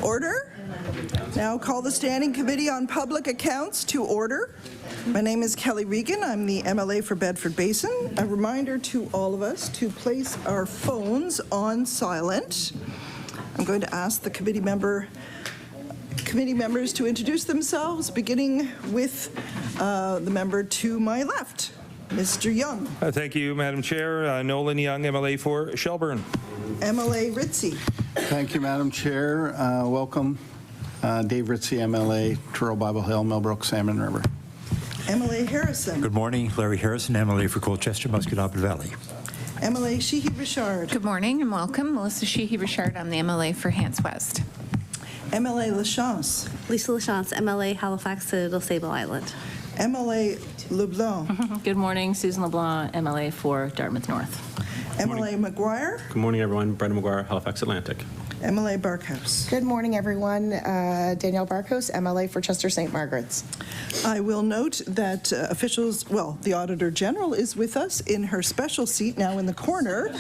Order. Now call the Standing Committee on Public Accounts to order. My name is Kelly Regan. I'm the MLA for Bedford Basin. A reminder to all of us to place our phones on silent. I'm going to ask the committee members to introduce themselves, beginning with the member to my left, Mr. Young. Thank you, Madam Chair. Nolan Young, MLA for Shelburne. MLA Ritzy. Thank you, Madam Chair. Welcome. Dave Ritzy, MLA, Truro, Bible Hill, Millbrook, Salmon River. MLA Harrison. Good morning. Larry Harrison, MLA for Colchester, Musquodoboit Valley. MLA Sheehy-Richard. Good morning and welcome. Melissa Sheehy-Richard. I'm the MLA for Hants West. MLA Lachance. Lisa Lachance, MLA Halifax Citadel Sable Island. MLA LeBlanc. Good morning, Susan LeBlanc, MLA for Dartmouth North. MLA McGuire. Good morning, everyone. Brendan McGuire, Halifax Atlantic. MLA Barkhouse. Good morning, everyone. Danielle Barkhouse, MLA for Chester St. Margaret's. I will note that the Auditor General is with us in her special seat now in the corner of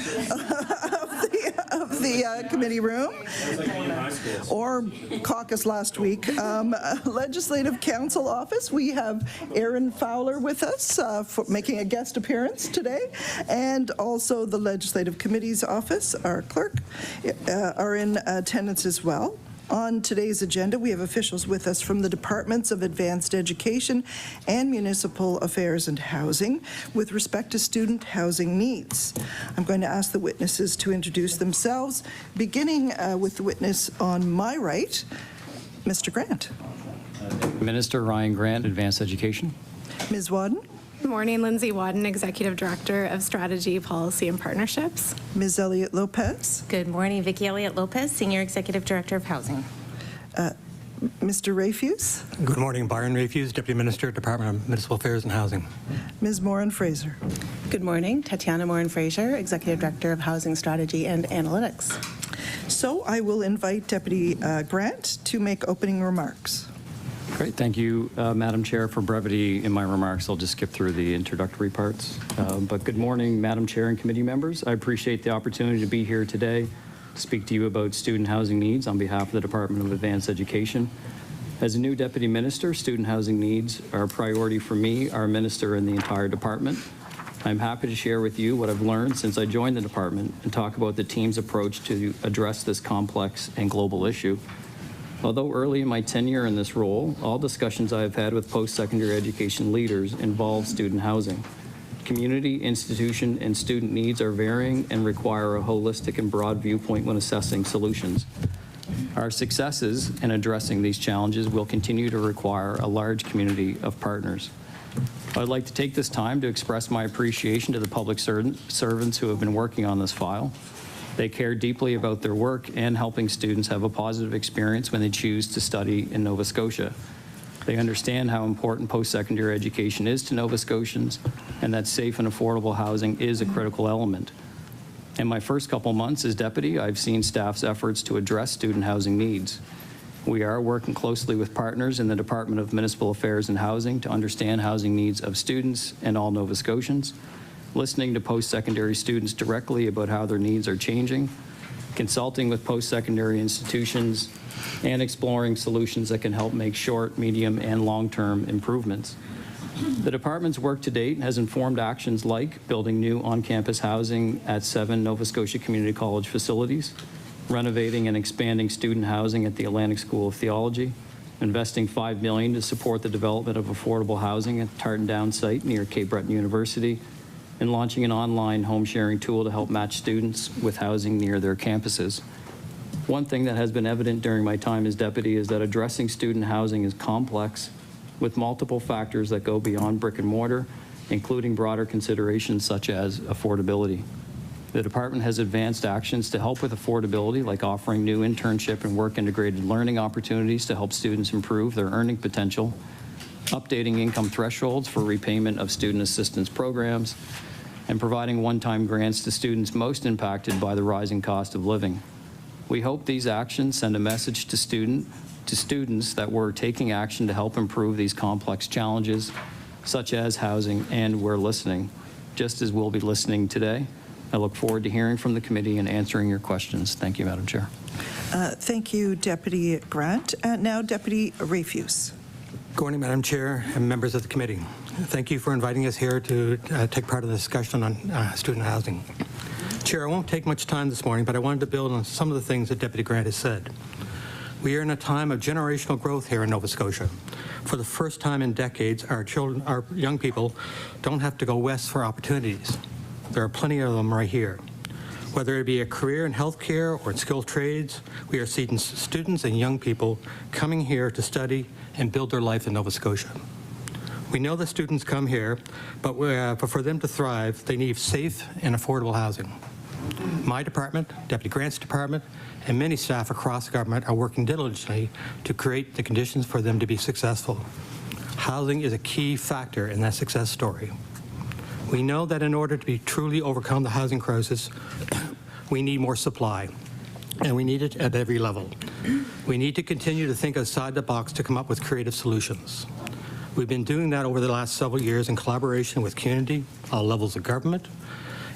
the committee room, or caucus last week. Legislative Council Office, we have Aaron Fowler with us for making a guest appearance today, and also the Legislative Committee's office, our clerk, are in attendance as well. On today's agenda, we have officials with us from the Departments of Advanced Education and Municipal Affairs and Housing with respect to student housing needs. I'm going to ask the witnesses to introduce themselves, beginning with the witness on my right, Mr. Grant. Minister Ryan Grant, Advanced Education. Ms. Wadden. Good morning, Lindsay Wadden, Executive Director of Strategy, Policy and Partnerships. Ms. Elliott Lopez. Good morning, Vicki Elliott Lopez, Senior Executive Director of Housing. Mr. Rayfuse. Good morning, Byron Rayfuse, Deputy Minister, Department of Municipal Affairs and Housing. Ms. Morin-Fraser. Good morning, Tatiana Morin-Fraser, Executive Director of Housing Strategy and Analytics. So I will invite Deputy Grant to make opening remarks. Great. Thank you, Madam Chair. For brevity in my remarks, I'll just skip through the introductory parts. But good morning, Madam Chair and committee members. I appreciate the opportunity to be here today to speak to you about student housing needs on behalf of the Department of Advanced Education. As a new Deputy Minister, student housing needs are a priority for me, our Minister, and the entire department. I'm happy to share with you what I've learned since I joined the department and talk about the team's approach to address this complex and global issue. Although early in my tenure in this role, all discussions I have had with post-secondary education leaders involve student housing. Community, institution, and student needs are varying and require a holistic and broad viewpoint when assessing solutions. Our successes in addressing these challenges will continue to require a large community of partners. I'd like to take this time to express my appreciation to the public servants who have been working on this file. They care deeply about their work and helping students have a positive experience when they choose to study in Nova Scotia. They understand how important post-secondary education is to Nova Scotians and that safe and affordable housing is a critical element. In my first couple months as deputy, I've seen staff's efforts to address student housing needs. We are working closely with partners in the Department of Municipal Affairs and Housing to understand housing needs of students and all Nova Scotians, listening to post-secondary students directly about how their needs are changing, consulting with post-secondary institutions, and exploring solutions that can help make short, medium, and long-term improvements. The department's work to date has informed actions like building new on-campus housing at 7 Nova Scotia Community College facilities, renovating and expanding student housing at the Atlantic School of Theology, investing $5 million to support the development of affordable housing at the Tartan Down site near Cape Breton University, and launching an online home sharing tool to help match students with housing near their campuses. One thing that has been evident during my time as deputy is that addressing student housing is complex with multiple factors that go beyond brick and mortar, including broader considerations such as affordability. The department has advanced actions to help with affordability, like offering new internship and work integrated learning opportunities to help students improve their earning potential, updating income thresholds for repayment of student assistance programs, and providing one-time grants to students most impacted by the rising cost of living. We hope these actions send a message to students that we're taking action to help improve these complex challenges, such as housing, and we're listening, just as we'll be listening today. I look forward to hearing from the committee and answering your questions. Thank you, Madam Chair. Thank you, Deputy Grant. Now, Deputy Rafuse. Good morning, Madam Chair and members of the committee. Thank you for inviting us here to take part in the discussion on student housing. Chair, I won't take much time this morning, but I wanted to build on some of the things that Deputy Grant has said. We are in a time of generational growth here in Nova Scotia. For the first time in decades, our young people don't have to go west for opportunities. There are plenty of them right here. Whether it be a career in healthcare or in skilled trades, we are seeing students and young people coming here to study and build their life in Nova Scotia. We know that students come here, but for them to thrive, they need safe and affordable housing. My department, Deputy Grant's department, and many staff across the government are working diligently to create the conditions for them to be successful. Housing is a key factor in that success story. We know that in order to be truly overcome the housing crisis, we need more supply, and we need it at every level. We need to continue to think outside the box to come up with creative solutions. We've been doing that over the last several years in collaboration with community, all levels of government,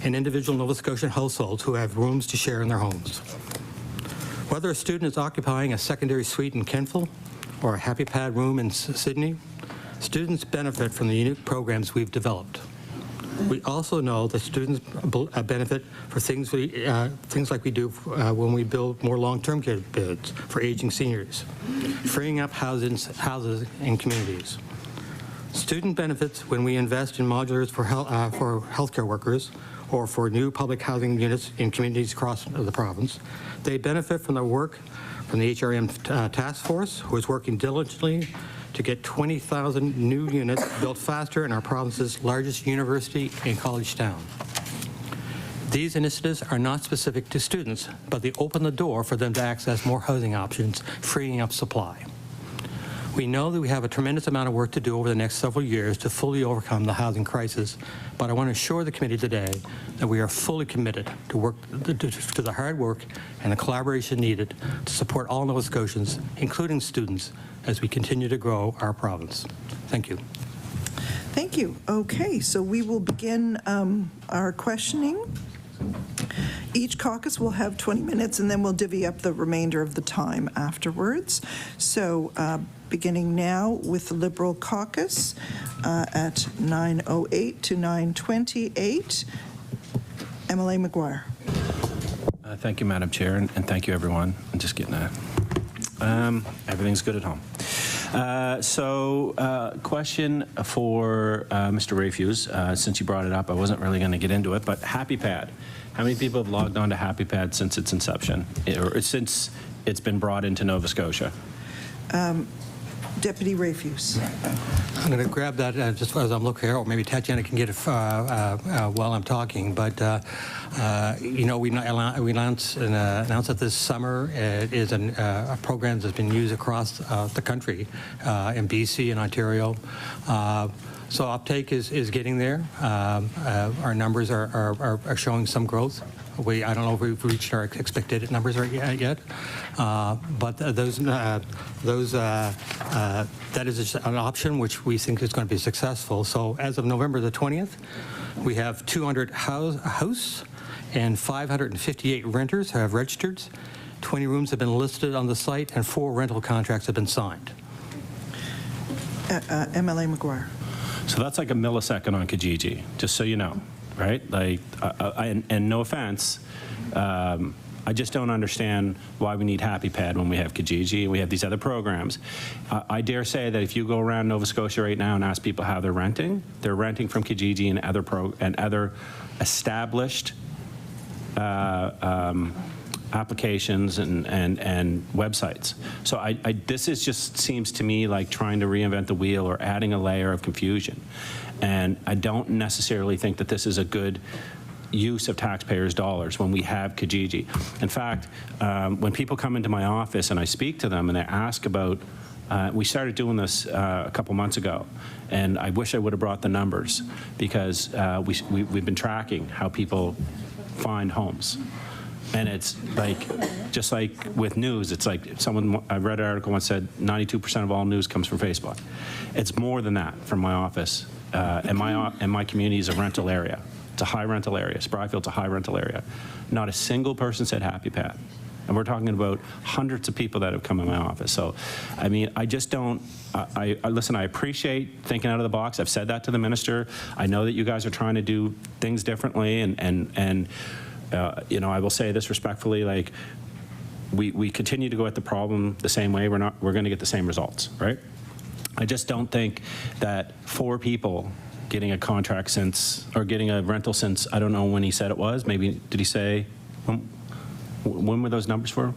and individual Nova Scotian households who have rooms to share in their homes. Whether a student is occupying a secondary suite in Kentville or a Happy Pad room in Sydney, students benefit from the unique programs we've developed. We also know that students benefit for things like we do when we build more long-term care beds for aging seniors, freeing up houses in communities. Student benefits when we invest in modulars for healthcare workers or for new public housing units in communities across the province. They benefit from the work from the HRM task force, who is working diligently to get 20,000 new units built faster in our province's largest university and college town. These initiatives are not specific to students, but they open the door for them to access more housing options, freeing up supply. We know that we have a tremendous amount of work to do over the next several years to fully overcome the housing crisis, but I want to assure the committee today that we are fully committed to the hard work and the collaboration needed to support all Nova Scotians, including students, as we continue to grow our province. Thank you. Thank you. Okay, so we will begin our questioning. Each caucus will have 20 minutes, and then we'll divvy up the remainder of the time afterwards. So beginning now with the Liberal caucus at 9:08 to 9:28. MLA McGuire. Thank you, Madam Chair, and thank you, everyone. I'm just getting a... everything's good at home. Question for Mr. Rafuse, since you brought it up. I wasn't really going to get into it, but Happy Pad. How many people have logged on to Happy Pad since its inception, or since it's been brought into Nova Scotia? Deputy Rafuse. I'm going to grab that just as I'm looking here, or maybe Tatiana can get it while I'm talking. But you know, we announced that this summer it is a program that's been used across the country in BC and Ontario. So uptake is getting there. Our numbers are showing some growth. I don't know if we've reached our expected numbers yet, but that is an option which we think is going to be successful. So as of November the 20th, we have 200 house and 558 renters have registered. 20 rooms have been listed on the site, and 4 rental contracts have been signed. MLA McGuire. So that's like a millisecond on Kijiji, just so you know, right? Like, and no offense, I just don't understand why we need Happy Pad when we have Kijiji and we have these other programs. I dare say that if you go around Nova Scotia right now and ask people how they're renting from Kijiji and other established applications and websites. So this just seems to me like trying to reinvent the wheel or adding a layer of confusion. And I don't necessarily think that this is a good use of taxpayers' dollars when we have Kijiji. In fact, when people come into my office and I speak to them and they ask about, we started doing this a couple months ago, and I wish I would have brought the numbers, because we've been tracking how people find homes. And it's like, just like with news, it's like I read an article once said 92% of all news comes from Facebook. It's more than that from my office. And my community is a rental area. It's a high rental area. Spryfield's a high rental area. Not a single person said Happy Pad. And we're talking about hundreds of people that have come in my office. So, I mean, I just don't, listen, I appreciate thinking out of the box. I've said that to the minister. I know that you guys are trying to do things differently, and you know, I will say this respectfully, like, we continue to go at the problem the same way. We're going to get the same results, right? I just don't think that 4 people getting a contract since, or getting a rental since, I don't know when he said it was, maybe, did he say, when were those numbers for?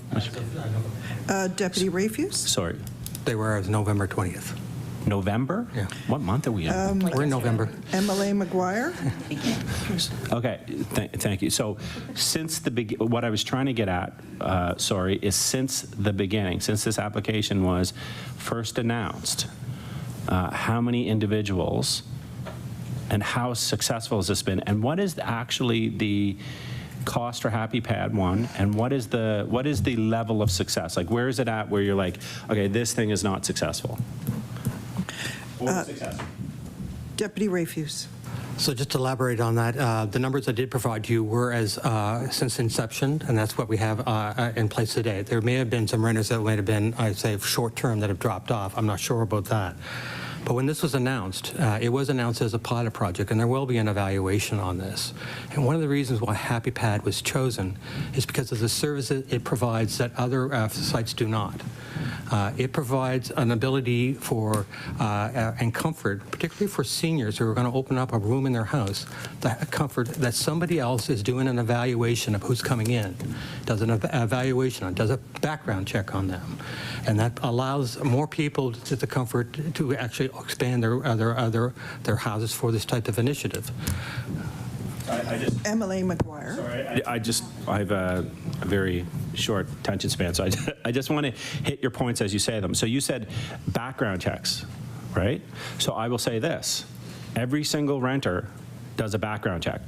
Deputy Rayfuse? Sorry. They were as November 20th. November? Yeah. What month are we in? We're in November. MLA McGuire? Okay, thank you. So since the what I was trying to get at, sorry, is since the beginning, since this application was first announced, how many individuals and how successful has this been? And what is actually the cost for Happy Pad 1, and what is the level of success? Like, where is it at where you're like, okay, this thing is not successful? Deputy Rayfuse? So just to elaborate on that, the numbers I did provide to you were as since inception, and that's what we have in place today. There may have been some renters that might have been, I'd say, short term that have dropped off. I'm not sure about that. But when this was announced, it was announced as a pilot project, and there will be an evaluation on this. And one of the reasons why Happy Pad was chosen is because of the services it provides that other sites do not. It provides an ability for and comfort, particularly for seniors who are going to open up a room in their house, the comfort that somebody else is doing an evaluation of who's coming in, does an evaluation on, does a background check on them. And that allows more people to the comfort to actually expand their houses for this type of initiative. MLA McGuire? Sorry, I have a very short attention span, so I just want to hit your points as you say them. So you said background checks, right? So I will say this. Every single renter does a background check.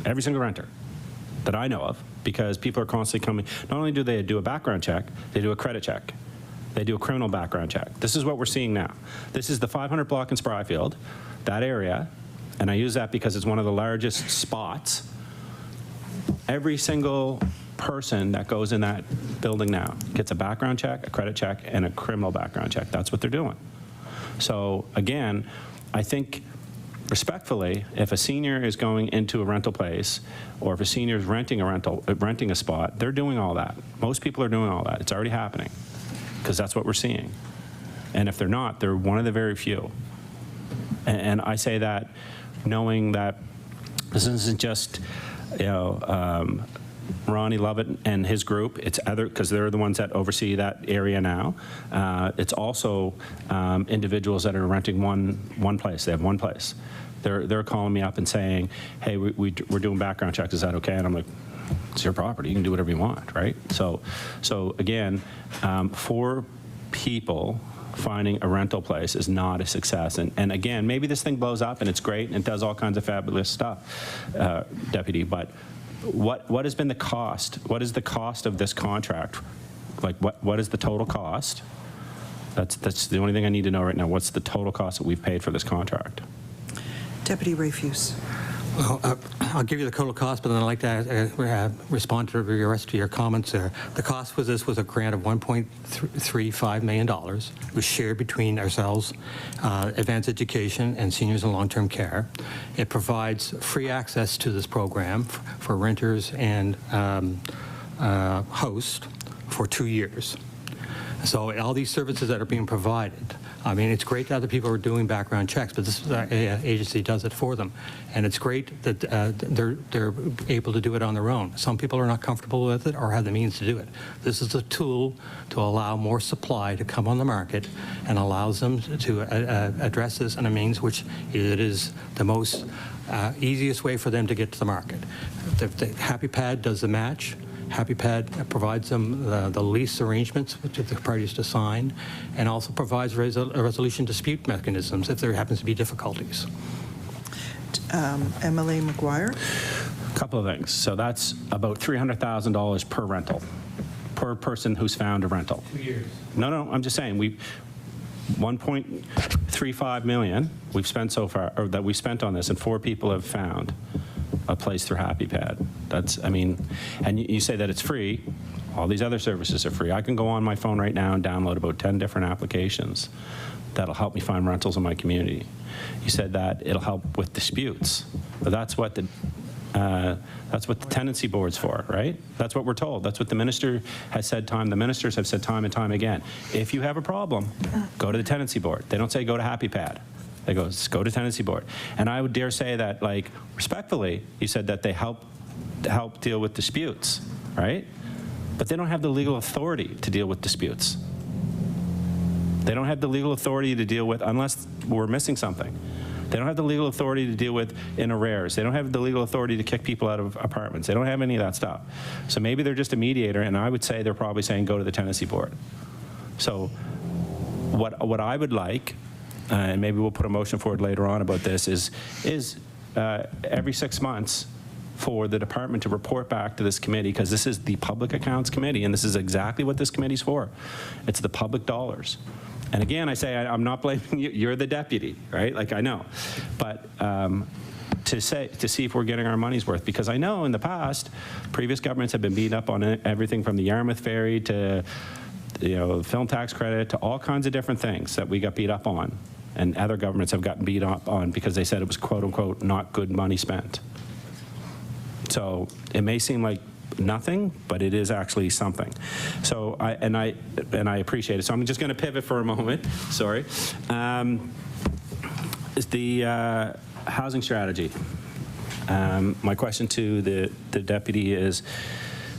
Every single renter that I know of, because people are constantly coming. Not only do they do a background check, they do a credit check. They do a criminal background check. This is what we're seeing now. This is the 500 block in Spryfield, that area, and I use that because it's one of the largest spots. Every single person that goes in that building now gets a background check, a credit check, and a criminal background check. That's what they're doing. So again, I think respectfully, if a senior is going into a rental place, or if a senior is renting a spot, they're doing all that. Most people are doing all that. It's already happening, because that's what we're seeing. And if they're not, they're one of the very few. And I say that knowing that this isn't just, you know, Ronnie Lovett and his group. It's other, because they're the ones that oversee that area now. It's also individuals that are renting one place. They have one place. They're calling me up and saying, hey, we're doing background checks. Is that okay? And I'm like, it's your property. You can do whatever you want, right? So again, for people, finding a rental place is not a success. And again, maybe this thing blows up and it's great and it does all kinds of fabulous stuff, Deputy, but what has been the cost? What is the cost of this contract? Like, what is the total cost? That's the only thing I need to know right now. What's the total cost that we've paid for this contract? Deputy Rayfuse? Well, I'll give you the total cost, but then I'd like to respond to the rest of your comments there. The cost for this was a grant of $1.35 million. It was shared between ourselves, Advanced Education, and Seniors in Long-Term Care. It provides free access to this program for renters and hosts for 2 years. So all these services that are being provided, I mean, it's great that other people are doing background checks, but this agency does it for them. And it's great that they're able to do it on their own. Some people are not comfortable with it or have the means to do it. This is a tool to allow more supply to come on the market and allows them to address this in a means which it is the most easiest way for them to get to the market. The Happy Pad does the match. Happy Pad provides them the lease arrangements which the parties to sign, and also provides resolution dispute mechanisms if there happens to be difficulties. MLA McGuire? A couple of things. So that's about $300,000 per rental, per person who's found a rental. 2 years. No, I'm just saying, we 1.35 million we've spent so far, or that we spent on this, and 4 people have found a place through Happy Pad. That's, I mean, and you say that it's free. All these other services are free. I can go on my phone right now and download about 10 different applications that'll help me find rentals in my community. You said that it'll help with disputes, but that's what the tenancy board's for, right? That's what we're told. That's what the minister has said the ministers have said time and time again. If you have a problem, go to the tenancy board. They don't say go to Happy Pad. They go to tenancy board. And I would dare say that, like, respectfully, you said that they help deal with disputes, right? But they don't have the legal authority to deal with disputes. They don't have the legal authority to deal with, unless we're missing something. They don't have the legal authority to deal with in arrears. They don't have the legal authority to kick people out of apartments. They don't have any of that stuff. So maybe they're just a mediator, and I would say they're probably saying go to the tenancy board. So what I would like, and maybe we'll put a motion forward later on about this, is every 6 months for the department to report back to this committee, because this is the Public Accounts Committee, and this is exactly what this committee's for. It's the public dollars. And again, I say, I'm not blaming you. You're the deputy, right? Like, I know. But to see if we're getting our money's worth, because I know in the past, previous governments have been beat up on everything from the Yarmouth Ferry to, film tax credit to all kinds of different things that we got beat up on. And other governments have gotten beat up on because they said it was, quote unquote, not good money spent. So it may seem like nothing, but it is actually something. So I appreciate it. So I'm just going to pivot for a moment. Sorry. Is the housing strategy. My question to the deputy is,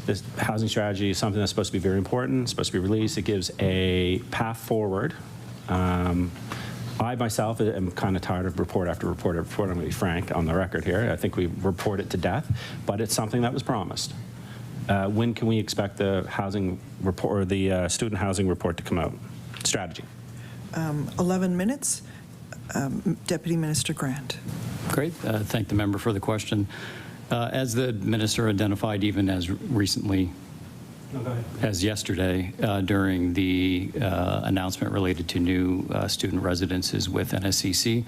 this housing strategy is something that's supposed to be very important, it's supposed to be released. It gives a path forward. I myself am kind of tired of report after report after report. I'm going to be frank on the record here. I think we report it to death, but it's something that was promised. When can we expect the housing report or the student housing report to come out? Strategy. 11 minutes. Deputy Minister Grant. Great. Thank the member for the question. As the minister identified, even as recently as yesterday, during the announcement related to new student residences with NSCC,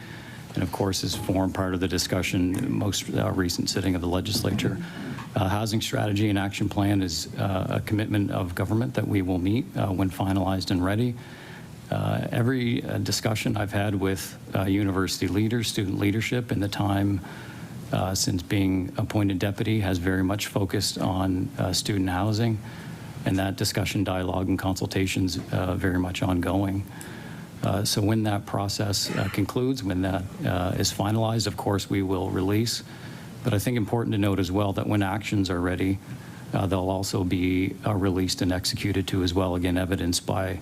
and of course has formed part of the discussion most recent sitting of the legislature. Housing strategy and action plan is a commitment of government that we will meet when finalized and ready. Every discussion I've had with university leaders, student leadership in the time since being appointed deputy has very much focused on student housing, and that discussion, dialogue, and consultations very much ongoing. So when that process concludes, when that is finalized, of course, we will release. But I think important to note as well that when actions are ready, they'll also be released and executed to as well, again, evidenced by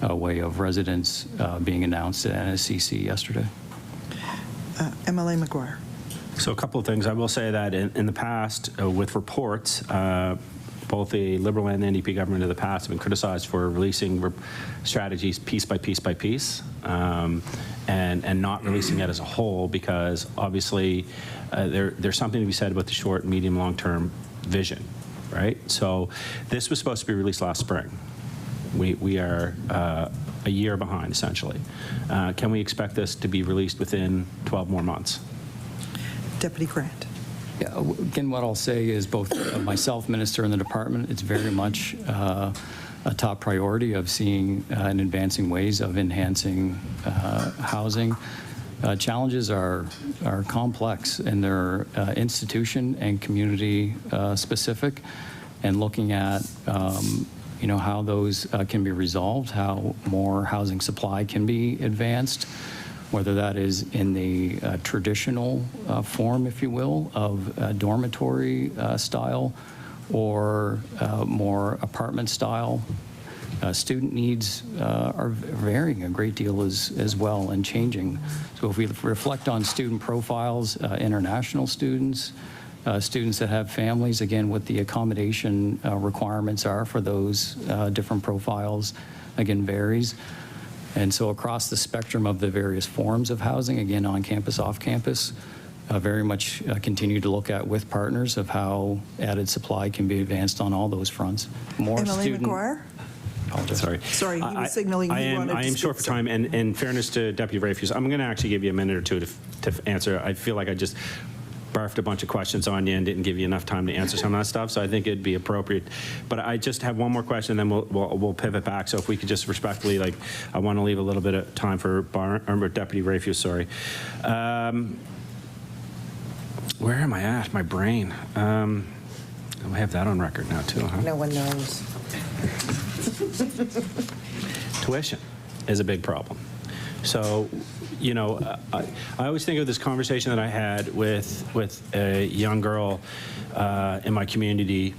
way of residents being announced at NSCC yesterday. MLA McGuire. So a couple of things. I will say that in the past, with reports, both the Liberal and the NDP government of the past have been criticized for releasing strategies piece by piece by piece, and not releasing it as a whole, because obviously there's something to be said about the short, medium, long-term vision, right? So this was supposed to be released last spring. We are a year behind, essentially. Can we expect this to be released within 12 more months? Deputy Grant. Yeah, again, what I'll say is both myself, Minister, and the department, it's very much a top priority of seeing and advancing ways of enhancing housing. Challenges are complex, and they're institution and community specific, and looking at how those can be resolved, how more housing supply can be advanced, whether that is in the traditional form, if you will, of dormitory style, or more apartment style. Student needs are varying a great deal as well and changing. So if we reflect on student profiles, international students, students that have families, again, what the accommodation requirements are for those different profiles, again, varies. And so across the spectrum of the various forms of housing, again, on campus, off campus, very much continue to look at with partners of how added supply can be advanced on all those fronts. More MLA student. McGuire. Sorry, he was signaling he wanted to I am short for time, and in fairness to Deputy Rayfuse, I'm going to actually give you a minute or two to answer. I feel like I just barfed a bunch of questions on you and didn't give you enough time to answer some of that stuff, so I think it'd be appropriate. But I just have one more question, then we'll pivot back. So if we could just respectfully, like, I want to leave a little bit of time for Deputy Rayfuse, sorry. Where am I at? My brain. I have that on record now too, huh? No one knows. Tuition is a big problem. So, you know, I always think of this conversation that I had with a young girl in my community.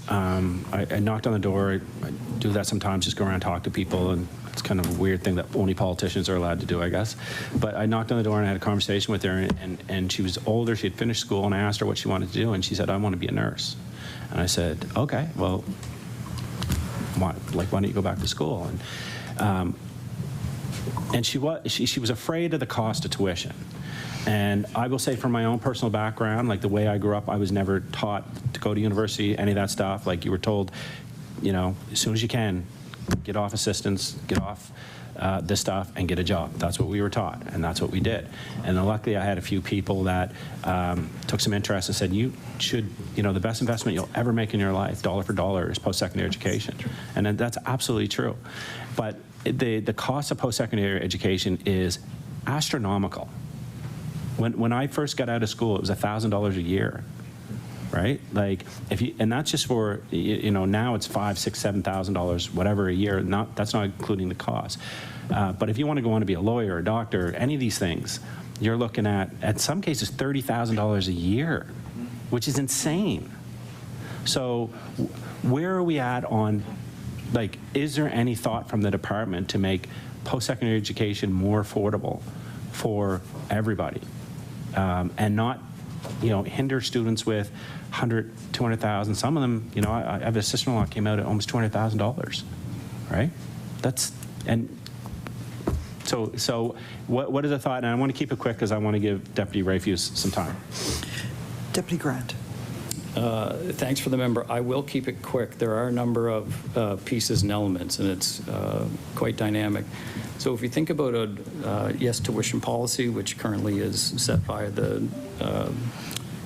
I knocked on the door. I do that sometimes, just go around and talk to people, and it's kind of a weird thing that only politicians are allowed to do, I guess. But I knocked on the door and I had a conversation with her, and she was older. She had finished school, and I asked her what she wanted to do, and she said, I want to be a nurse. And I said, okay, well, why don't you go back to school? And she was afraid of the cost of tuition. And I will say, from my own personal background, like the way I grew up, I was never taught to go to university, any of that stuff. Like, you were told, you know, as soon as you can, get off assistance, get off this stuff, and get a job. That's what we were taught, and that's what we did. And then luckily, I had a few people that took some interest and said, you should, you know, the best investment you'll ever make in your life, dollar for dollar, is post-secondary education. And that's absolutely true. But the cost of post-secondary education is astronomical. When I first got out of school, it was $1,000 a year, right? Like, and that's just for, you know, now it's $5,000, $6,000, $7,000, whatever a year. That's not including the cost. But if you want to go on to be a lawyer, a doctor, any of these things, you're looking at some cases, $30,000 a year, which is insane. So where are we at on, like, is there any thought from the department to make post-secondary education more affordable for everybody, and not, you know, hinder students with $100,000, $200,000? Some of them, you know, I have a sister-in-law came out at almost $200,000, right? And so what is the thought? And I want to keep it quick because I want to give Deputy Rayfuse some time. Deputy Grant. Thanks for the member. I will keep it quick. There are a number of pieces and elements, and it's quite dynamic. So if you think about a yes tuition policy, which currently is set by the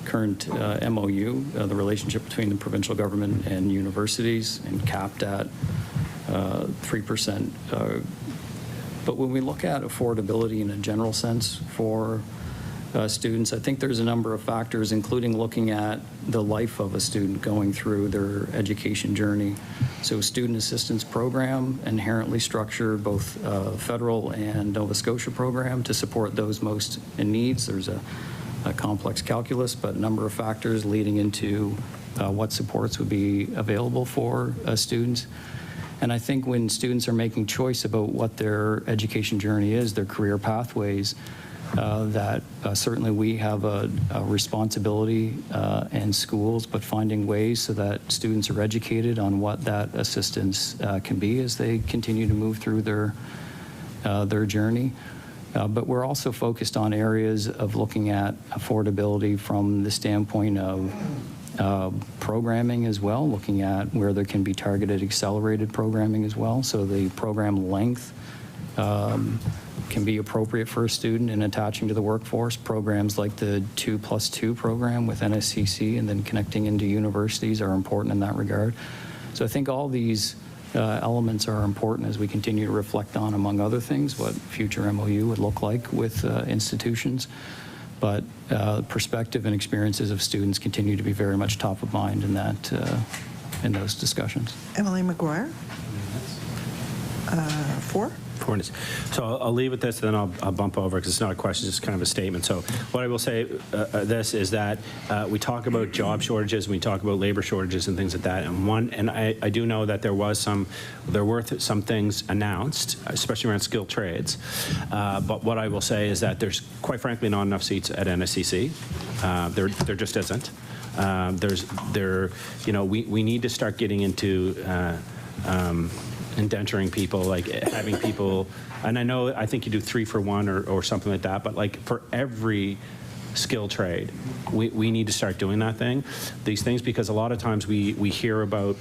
current MOU, the relationship between the provincial government and universities, and capped at 3%. But when we look at affordability in a general sense for students, I think there's a number of factors, including looking at the life of a student going through their education journey. So student assistance program, inherently structured, both federal and Nova Scotia program, to support those most in needs. There's a complex calculus, but a number of factors leading into what supports would be available for students. And I think when students are making choice about what their education journey is, their career pathways, that certainly we have a responsibility and schools, but finding ways so that students are educated on what that assistance can be as they continue to move through their journey. But we're also focused on areas of looking at affordability from the standpoint of programming as well, looking at where there can be targeted accelerated programming as well. So the program length can be appropriate for a student in attaching to the workforce. Programs like the 2+2 program with NSCC and then connecting into universities are important in that regard. So I think all these elements are important as we continue to reflect on, among other things, what future MOU would look like with institutions. But perspective and experiences of students continue to be very much top of mind in that in those discussions. Emily McGuire. 4. 4 minutes. So I'll leave with this, then I'll bump over because it's not a question, it's kind of a statement. So what I will say this is that we talk about job shortages, and we talk about labor shortages and things like that. And I do know that there were some things announced, especially around skilled trades. But what I will say is that there's, quite frankly, not enough seats at NSCC. There just isn't. You know, we need to start getting into indenturing people, like having people, and I think you do 3 for 1 or something like that, but like for every skill trade, we need to start doing these things, because a lot of times we hear about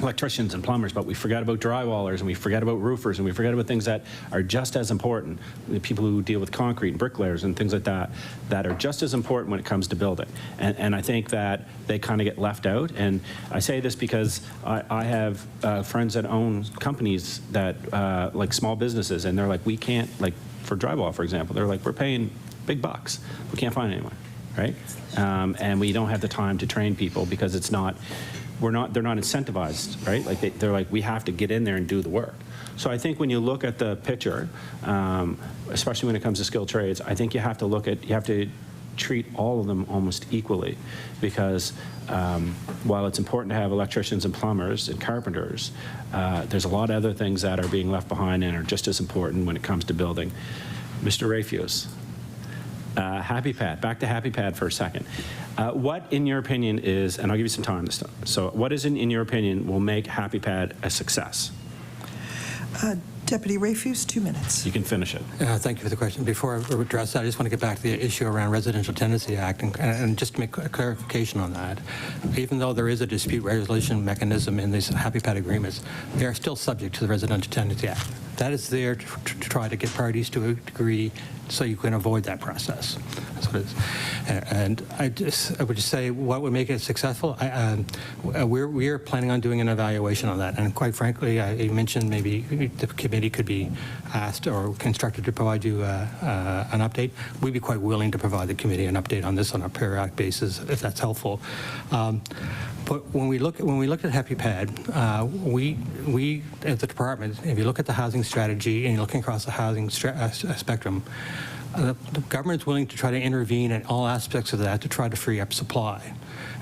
electricians and plumbers, but we forget about drywallers, and we forget about roofers, and we forget about things that are just as important, the people who deal with concrete and bricklayers and things like that, that are just as important when it comes to building. And I think that they kind of get left out. And I say this because I have friends that own companies that, like small businesses, and they're like, we can't, like for drywall, for example, they're like, we're paying big bucks. We can't find anyone, right? And we don't have the time to train people because it's not, they're not incentivized, right? Like they're like, we have to get in there and do the work. So I think when you look at the picture, especially when it comes to skilled trades, I think you have to treat all of them almost equally, because while it's important to have electricians and plumbers and carpenters, there's a lot of other things that are being left behind and are just as important when it comes to building. Mr. Rayfuse, Happy Pad, back to Happy Pad for a second. What, in your opinion, is, and I'll give you some time this time, so what is, in your opinion, will make Happy Pad a success? Deputy Rayfuse, 2 minutes. You can finish it. Thank you for the question. Before I address that, I just want to get back to the issue around Residential Tenancy Act and just to make a clarification on that. Even though there is a dispute resolution mechanism in these Happy Pad agreements, they are still subject to the Residential Tenancy Act. That is there to try to get parties to agree so you can avoid that process. That's what it is. And I would just say what would make it successful, we are planning on doing an evaluation on that. And quite frankly, you mentioned maybe the committee could be asked or constructed to provide you an update. We'd be quite willing to provide the committee an update on this on a periodic basis if that's helpful. But when we look at Happy Pad, we at the department, if you look at the housing strategy and you're looking across the housing spectrum, the government's willing to try to intervene in all aspects of that to try to free up supply.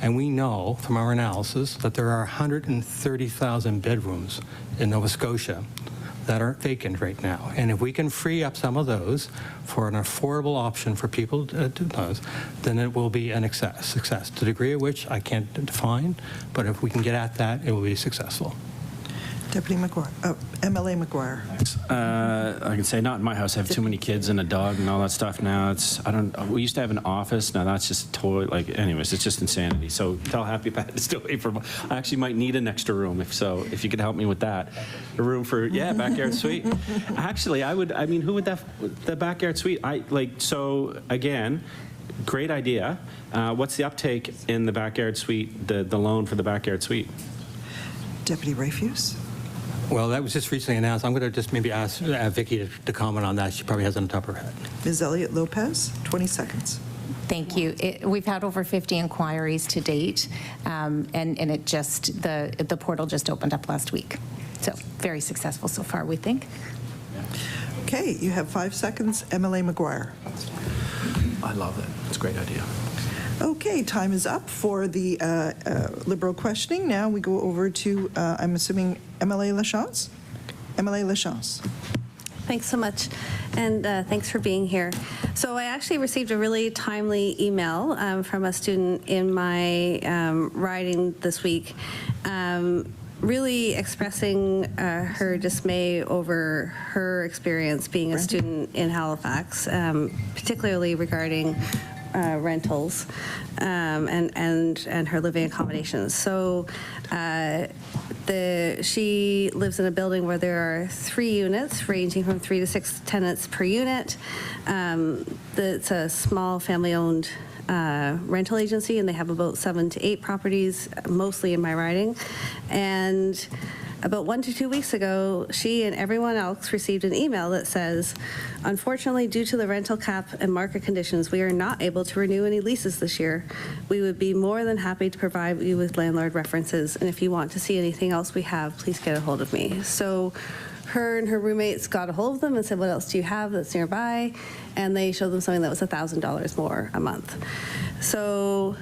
And we know from our analysis that there are 130,000 bedrooms in Nova Scotia that are vacant right now. And if we can free up some of those for an affordable option for people to those, then it will be an success. To the degree of which I can't define, but if we can get at that, it will be successful. Deputy McGuire, MLA McGuire. I can say not in my house. I have too many kids and a dog and all that stuff now. We used to have an office. Now that's just totally, anyways, it's just insanity. So tell Happy Pat to still wait for, I actually might need an extra room if you could help me with that. A room for, backyard suite. Actually, who would the backyard suite? So again, great idea. What's the uptake in the backyard suite, the loan for the backyard suite? Deputy Rayfuse. Well, that was just recently announced. I'm going to just maybe ask Vicki to comment on that. She probably has it on top of her head. Ms. Elliott Lopez, 20 seconds. Thank you. We've had over 50 inquiries to date, and it just, the portal just opened up last week. So very successful so far, we think. Okay, you have 5 seconds. MLA McGuire. I love it. It's a great idea. Okay, time is up for the Liberal questioning. Now we go over to, I'm assuming, MLA Lachance? MLA Lachance. Thanks so much, and thanks for being here. So I actually received a really timely email from a student in my riding this week, really expressing her dismay over her experience being a student in Halifax, particularly regarding rentals and her living accommodations. So she lives in a building where there are 3 units ranging from 3 to 6 tenants per unit. It's a small family-owned rental agency, and they have about 7 to 8 properties, mostly in my riding. And about 1 to 2 weeks ago, she and everyone else received an email that says, unfortunately, due to the rental cap and market conditions, we are not able to renew any leases this year. We would be more than happy to provide you with landlord references, and if you want to see anything else we have, please get a hold of me. So her and her roommates got a hold of them and said, what else do you have that's nearby? And they showed them something that was $1,000 more a month. So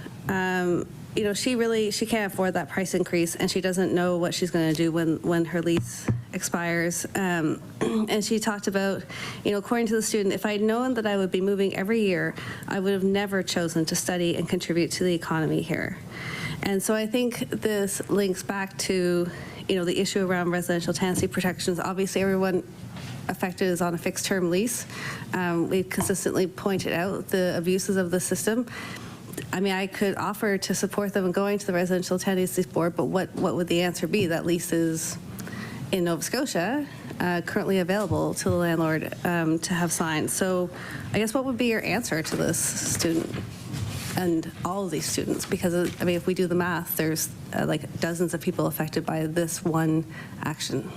she can't afford that price increase, and she doesn't know what she's going to do when her lease expires. And she talked about, according to the student, if I'd known that I would be moving every year, I would have never chosen to study and contribute to the economy here. And so I think this links back to, the issue around residential tenancy protections. Obviously, everyone affected is on a fixed-term lease. We've consistently pointed out the abuses of the system. I mean, I could offer to support them in going to the Residential Tenancies Board, but what would the answer be? That lease is in Nova Scotia, currently available to the landlord to have signed. So I guess what would be your answer to this student and all of these students? Because, I mean, if we do the math, there's like dozens of people affected by this one action.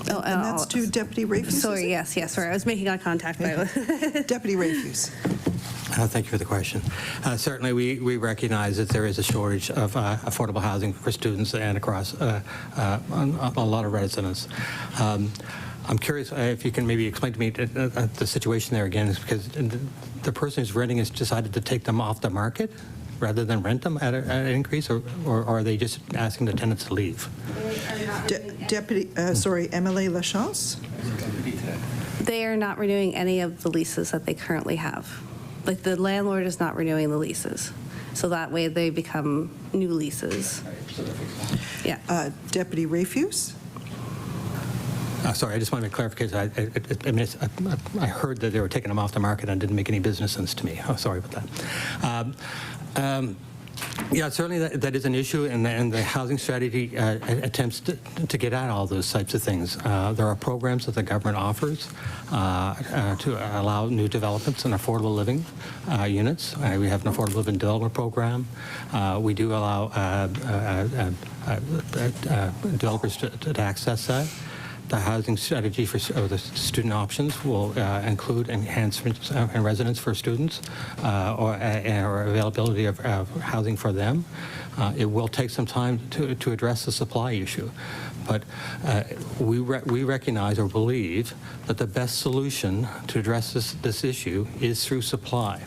And that's to Deputy Rafuse? Sorry, yes, sorry. I was making eye contact. Deputy Rafuse. Thank you for the question. Certainly, we recognize that there is a shortage of affordable housing for students and across a lot of residents. I'm curious if you can maybe explain to me the situation there again, because the person who's renting has decided to take them off the market rather than rent them at an increase, or are they just asking the tenants to leave? MLA Lachance? They are not renewing any of the leases that they currently have. Like, the landlord is not renewing the leases. So that way they become new leases. Yeah. Deputy Rafuse? Sorry, I just want to make clarification. I heard that they were taking them off the market and didn't make any business sense to me. Oh, sorry about that. Yeah, certainly that is an issue, and the housing strategy attempts to get at all those types of things. There are programs that the government offers to allow new developments and affordable living units. We have an affordable living development program. We do allow developers to access that. The housing strategy for the student options will include enhancements in residence for students or availability of housing for them. It will take some time to address the supply issue, but we recognize or believe that the best solution to address this issue is through supply.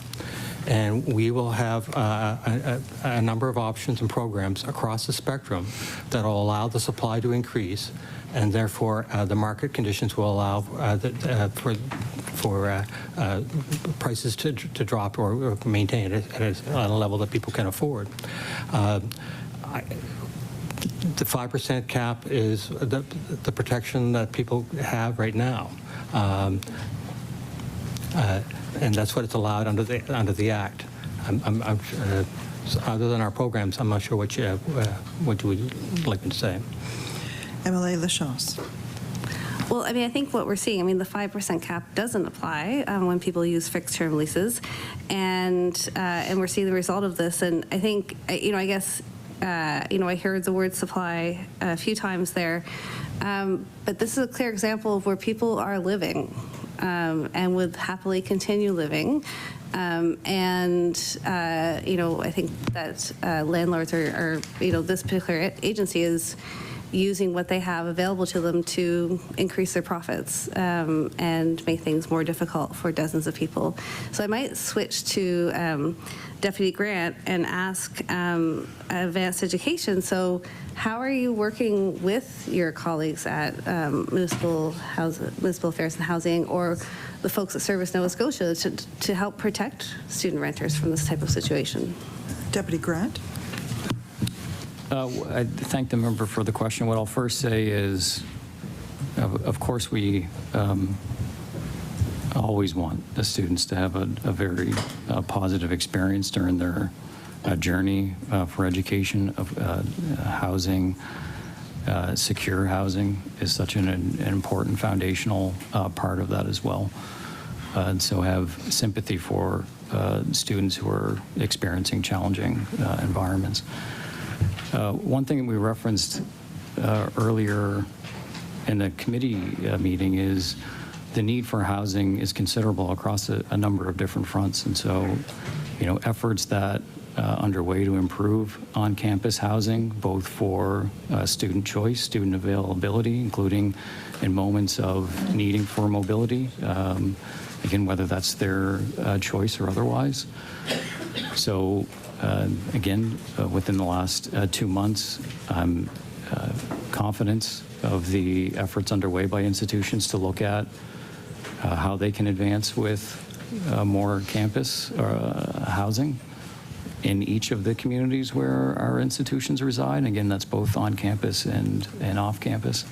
And we will have a number of options and programs across the spectrum that will allow the supply to increase, and therefore the market conditions will allow for prices to drop or maintain at a level that people can afford. The 5% cap is the protection that people have right now. And that's what it's allowed under the Act. Other than our programs, I'm not sure what you would like me to say. MLA Lachance. Well, I mean, I think what we're seeing, the 5% cap doesn't apply when people use fixed-term leases, and we're seeing the result of this. And I think, I guess, I heard the word supply a few times there, but this is a clear example of where people are living and would happily continue living. I think that landlords are, this particular agency is using what they have available to them to increase their profits and make things more difficult for dozens of people. So I might switch to Deputy Grant and ask Advanced Education. So how are you working with your colleagues at Municipal Affairs and Housing, or the folks at Service Nova Scotia, to help protect student renters from this type of situation? Deputy Grant? I thank the member for the question. What I'll first say is, of course, we always want the students to have a very positive experience during their journey for education. Housing, secure housing is such an important foundational part of that as well. And so have sympathy for students who are experiencing challenging environments. One thing we referenced earlier in the committee meeting is the need for housing is considerable across a number of different fronts. And so, efforts that underway to improve on-campus housing, both for student choice, student availability, including in moments of needing for mobility, again, whether that's their choice or otherwise. So, again, within the last 2 months, I'm confident of the efforts underway by institutions to look at how they can advance with more campus housing in each of the communities where our institutions reside. Again, that's both on campus and off campus.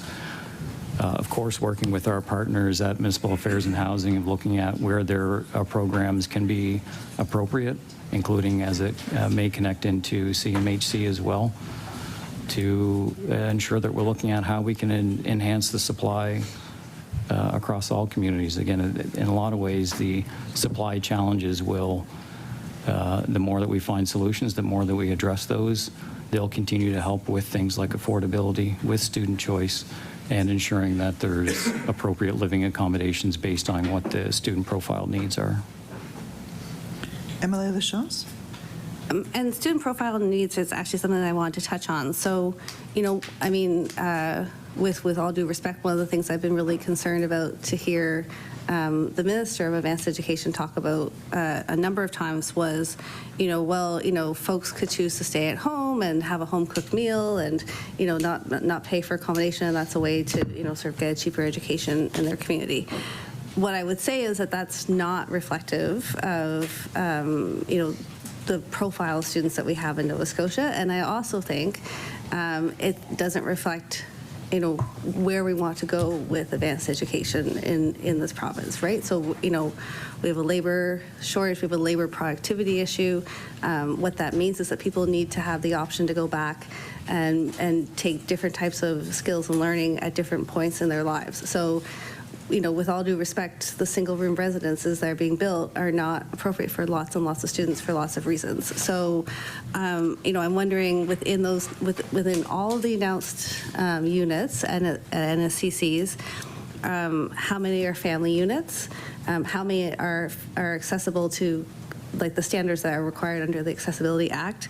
Of course, working with our partners at Municipal Affairs and Housing and looking at where their programs can be appropriate, including as it may connect into CMHC as well, to ensure that we're looking at how we can enhance the supply across all communities. Again, in a lot of ways, the supply challenges will, the more that we find solutions, the more that we address those, they'll continue to help with things like affordability, with student choice, and ensuring that there's appropriate living accommodations based on what the student profile needs are. MLA Lachance? And student profile needs is actually something that I wanted to touch on. So, you know, I mean, with all due respect, one of the things I've been really concerned about to hear the Minister of Advanced Education talk about a number of times was, you know, well, you know, folks could choose to stay at home and have a home-cooked meal and, you know, not pay for accommodation, and that's a way to, you know, sort of get a cheaper education in their community. What I would say is that that's not reflective of, you know, the profile of students that we have in Nova Scotia, and I also think it doesn't reflect, you know, where we want to go with advanced education in this province, right? So, you know, we have a labor shortage, we have a labor productivity issue. What that means is that people need to have the option to go back and take different types of skills and learning at different points in their lives. So, you know, with all due respect, the single-room residences that are being built are not appropriate for lots and lots of students for lots of reasons. So, you know, I'm wondering within those, within all of the announced units and NSCCs, how many are family units? How many are accessible to, like, the standards that are required under the Accessibility Act?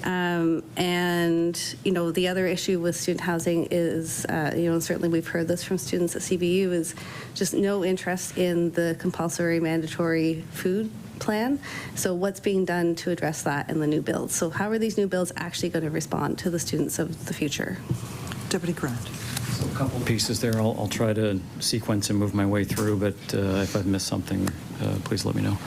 And, you know, the other issue with student housing is, you know, and certainly we've heard this from students at CBU, is just no interest in the compulsory mandatory food plan. So what's being done to address that in the new builds? So how are these new builds actually going to respond to the students of the future? Deputy Grant. So a couple of pieces there. I'll try to sequence and move my way through, but if I've missed something, please let me know.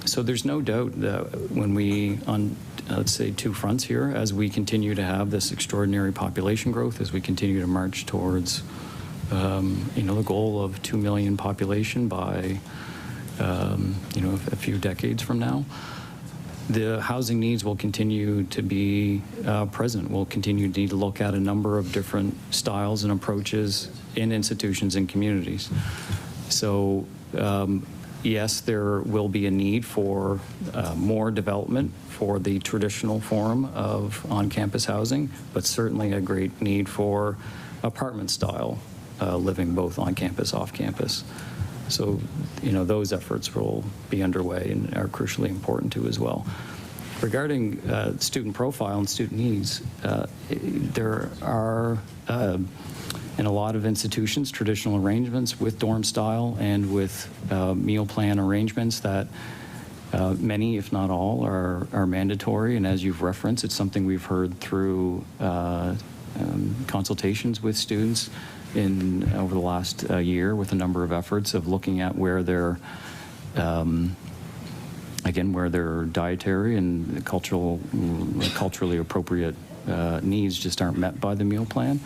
So there's no doubt that when we, on let's say 2 fronts here, as we continue to have this extraordinary population growth, as we continue to march towards, you know, the goal of 2 million population by, you know, a few decades from now, the housing needs will continue to be present. We'll continue to need to look at a number of different styles and approaches in institutions and communities. So, yes, there will be a need for more development for the traditional form of on-campus housing, but certainly a great need for apartment-style living, both on campus, off campus. So, you know, those efforts will be underway and are crucially important too as well. Regarding student profile and student needs, there are in a lot of institutions, traditional arrangements with dorm style and with meal plan arrangements that many, if not all, are mandatory. And as you've referenced, it's something we've heard through consultations with students over the last year, with a number of efforts of looking at where their again, where their dietary and culturally appropriate needs just aren't met by the meal plan.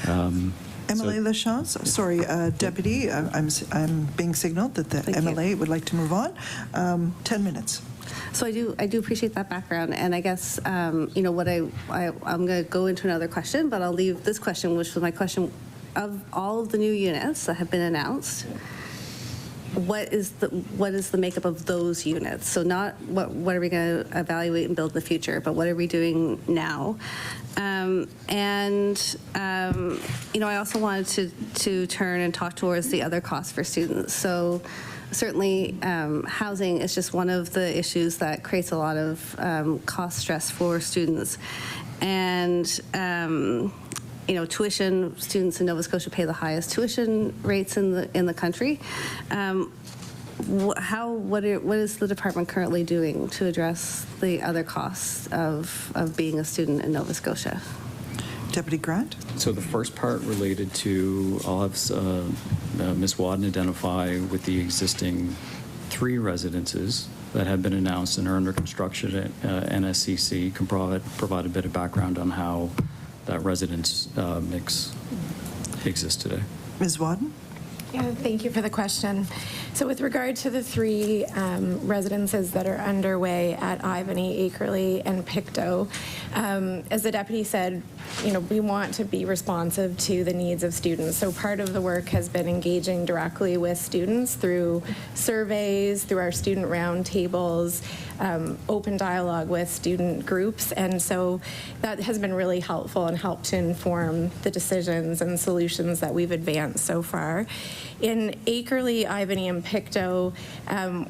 MLA Lachance, sorry, Deputy, I'm being signaled that the MLA would like to move on. 10 minutes. So I do appreciate that background, and I guess you know what I'm going to go into another question, but I'll leave this question, which was my question: of all of the new units that have been announced, what is the makeup of those units? So not what are we going to evaluate and build in the future, but what are we doing now? You know, I also wanted to turn and talk towards the other costs for students. So certainly housing is just one of the issues that creates a lot of cost stress for students. And you know, tuition, students in Nova Scotia pay the highest tuition rates in the country. What is the department currently doing to address the other costs of being a student in Nova Scotia? Deputy Grant. So the first part related to, I'll have Ms. Wadden identify with the existing 3 residences that have been announced and are under construction at NSCC, can provide a bit of background on how that residence mix exist today. Ms. Wadden? Yeah, thank you for the question. So with regard to the 3 residences that are underway at Ivany, Akerley, and Pictou, as the deputy said, we want to be responsive to the needs of students. So part of the work has been engaging directly with students through surveys, through our student roundtables, open dialogue with student groups. And so that has been really helpful and helped to inform the decisions and solutions that we've advanced so far. In Akerley, Ivany, and Pictou,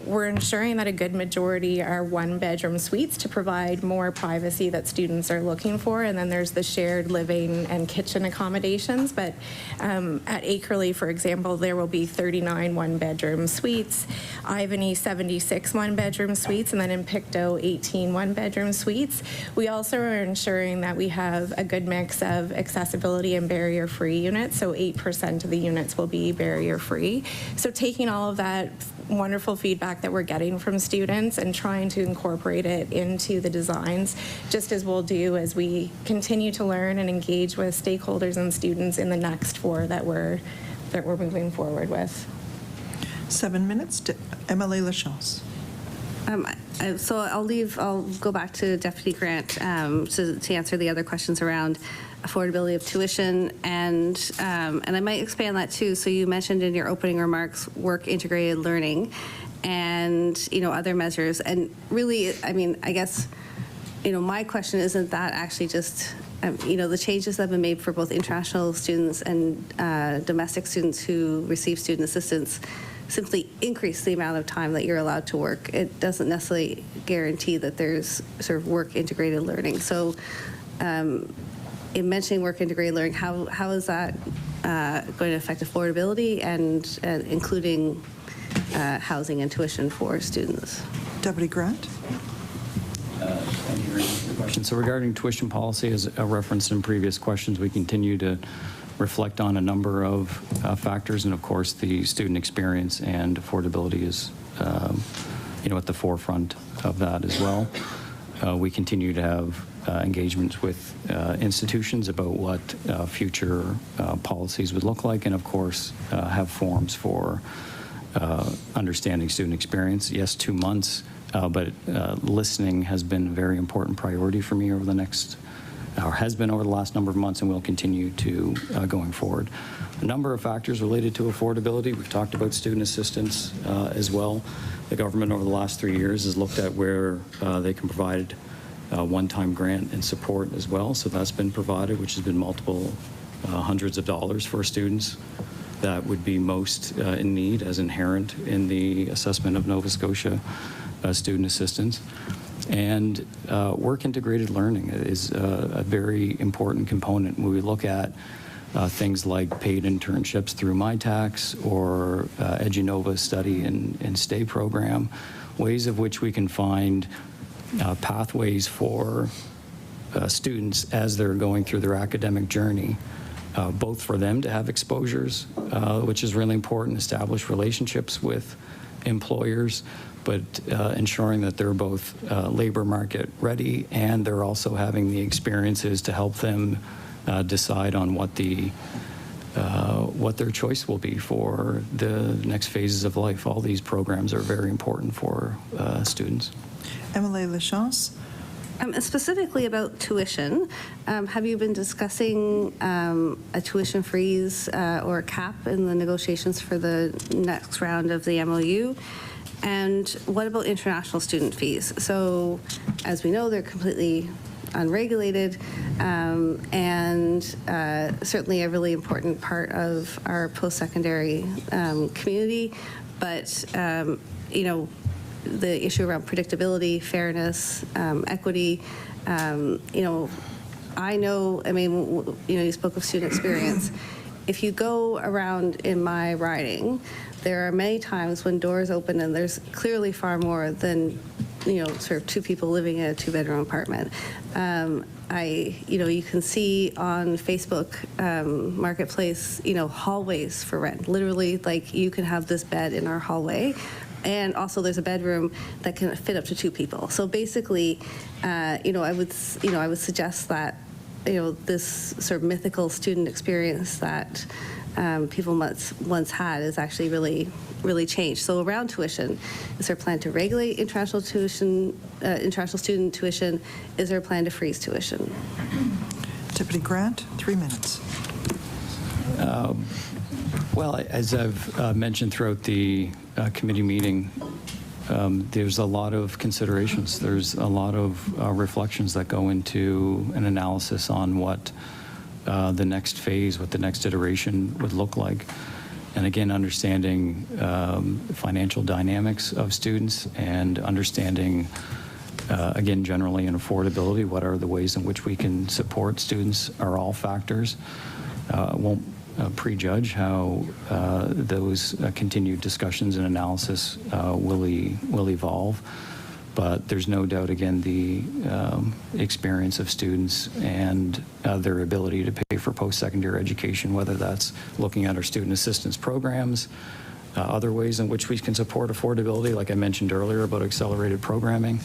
we're ensuring that a good majority are 1-bedroom suites to provide more privacy that students are looking for. And then there's the shared living and kitchen accommodations. But at Akerley, for example, there will be 39 1-bedroom suites, Ivany 76 1-bedroom suites, and then in Pictou 18 1-bedroom suites. We also are ensuring that we have a good mix of accessibility and barrier-free units. So 8% of the units will be barrier-free. So taking all of that wonderful feedback that we're getting from students and trying to incorporate it into the designs, just as we'll do as we continue to learn and engage with stakeholders and students in the next 4 that we're moving forward with. 7 minutes to MLA Lachance. So I'll go back to Deputy Grant to answer the other questions around affordability of tuition, and I might expand that too. So you mentioned in your opening remarks work integrated learning and other measures, and really, I guess my question isn't that actually just the changes that have been made for both international students and domestic students who receive student assistance simply increase the amount of time that you're allowed to work. It doesn't necessarily guarantee that there's sort of work integrated learning. So in mentioning work integrated learning, how is that going to affect affordability and including housing and tuition for students? Deputy Grant? Thank you very much for the question. So regarding tuition policy, as referenced in previous questions, we continue to reflect on a number of factors, and of course the student experience and affordability is at the forefront of that as well. We continue to have engagements with institutions about what future policies would look like, and of course have forums for understanding student experience. Yes, 2 months, but listening has been a very important priority for me over the next, or has been over the last number of months, and will continue to going forward. A number of factors related to affordability. We've talked about student assistance as well. The government over the last 3 years has looked at where they can provide one-time grant and support as well. So that's been provided, which has been multiple hundreds of dollars for students that would be most in need, as inherent in the assessment of Nova Scotia student assistance. And work integrated learning is a very important component when we look at things like paid internships through MyTax or EduNova study and stay program, ways of which we can find pathways for students as they're going through their academic journey, both for them to have exposures, which is really important, establish relationships with employers, but ensuring that they're both labor market ready and they're also having the experiences to help them decide on what their choice will be for the next phases of life. All these programs are very important for students. MLA Lachance. Specifically about tuition, have you been discussing a tuition freeze or a cap in the negotiations for the next round of the MOU? And what about international student fees? So, as we know, they're completely unregulated and certainly a really important part of our post-secondary community. But, the issue around predictability, fairness, equity, you spoke of student experience. If you go around in my riding, there are many times when doors open and there's clearly far more than, sort of 2 people living in a 2-bedroom apartment. You can see on Facebook Marketplace, hallways for rent. Literally, like, you can have this bed in our hallway. And also there's a bedroom that can fit up to 2 people. So basically, I would suggest that this sort of mythical student experience that people once had is actually really changed. So around tuition, is there a plan to regulate international student tuition? Is there a plan to freeze tuition? Deputy Grant, 3 minutes. Well, as I've mentioned throughout the committee meeting, there's a lot of considerations. There's a lot of reflections that go into an analysis on what the next phase, what the next iteration would look like. And again, understanding financial dynamics of students and understanding, again, generally in affordability, what are the ways in which we can support students are all factors. Won't prejudge how those continued discussions and analysis will evolve. But there's no doubt, again, the experience of students and their ability to pay for post-secondary education, whether that's looking at our student assistance programs, other ways in which we can support affordability, like I mentioned earlier about accelerated programming,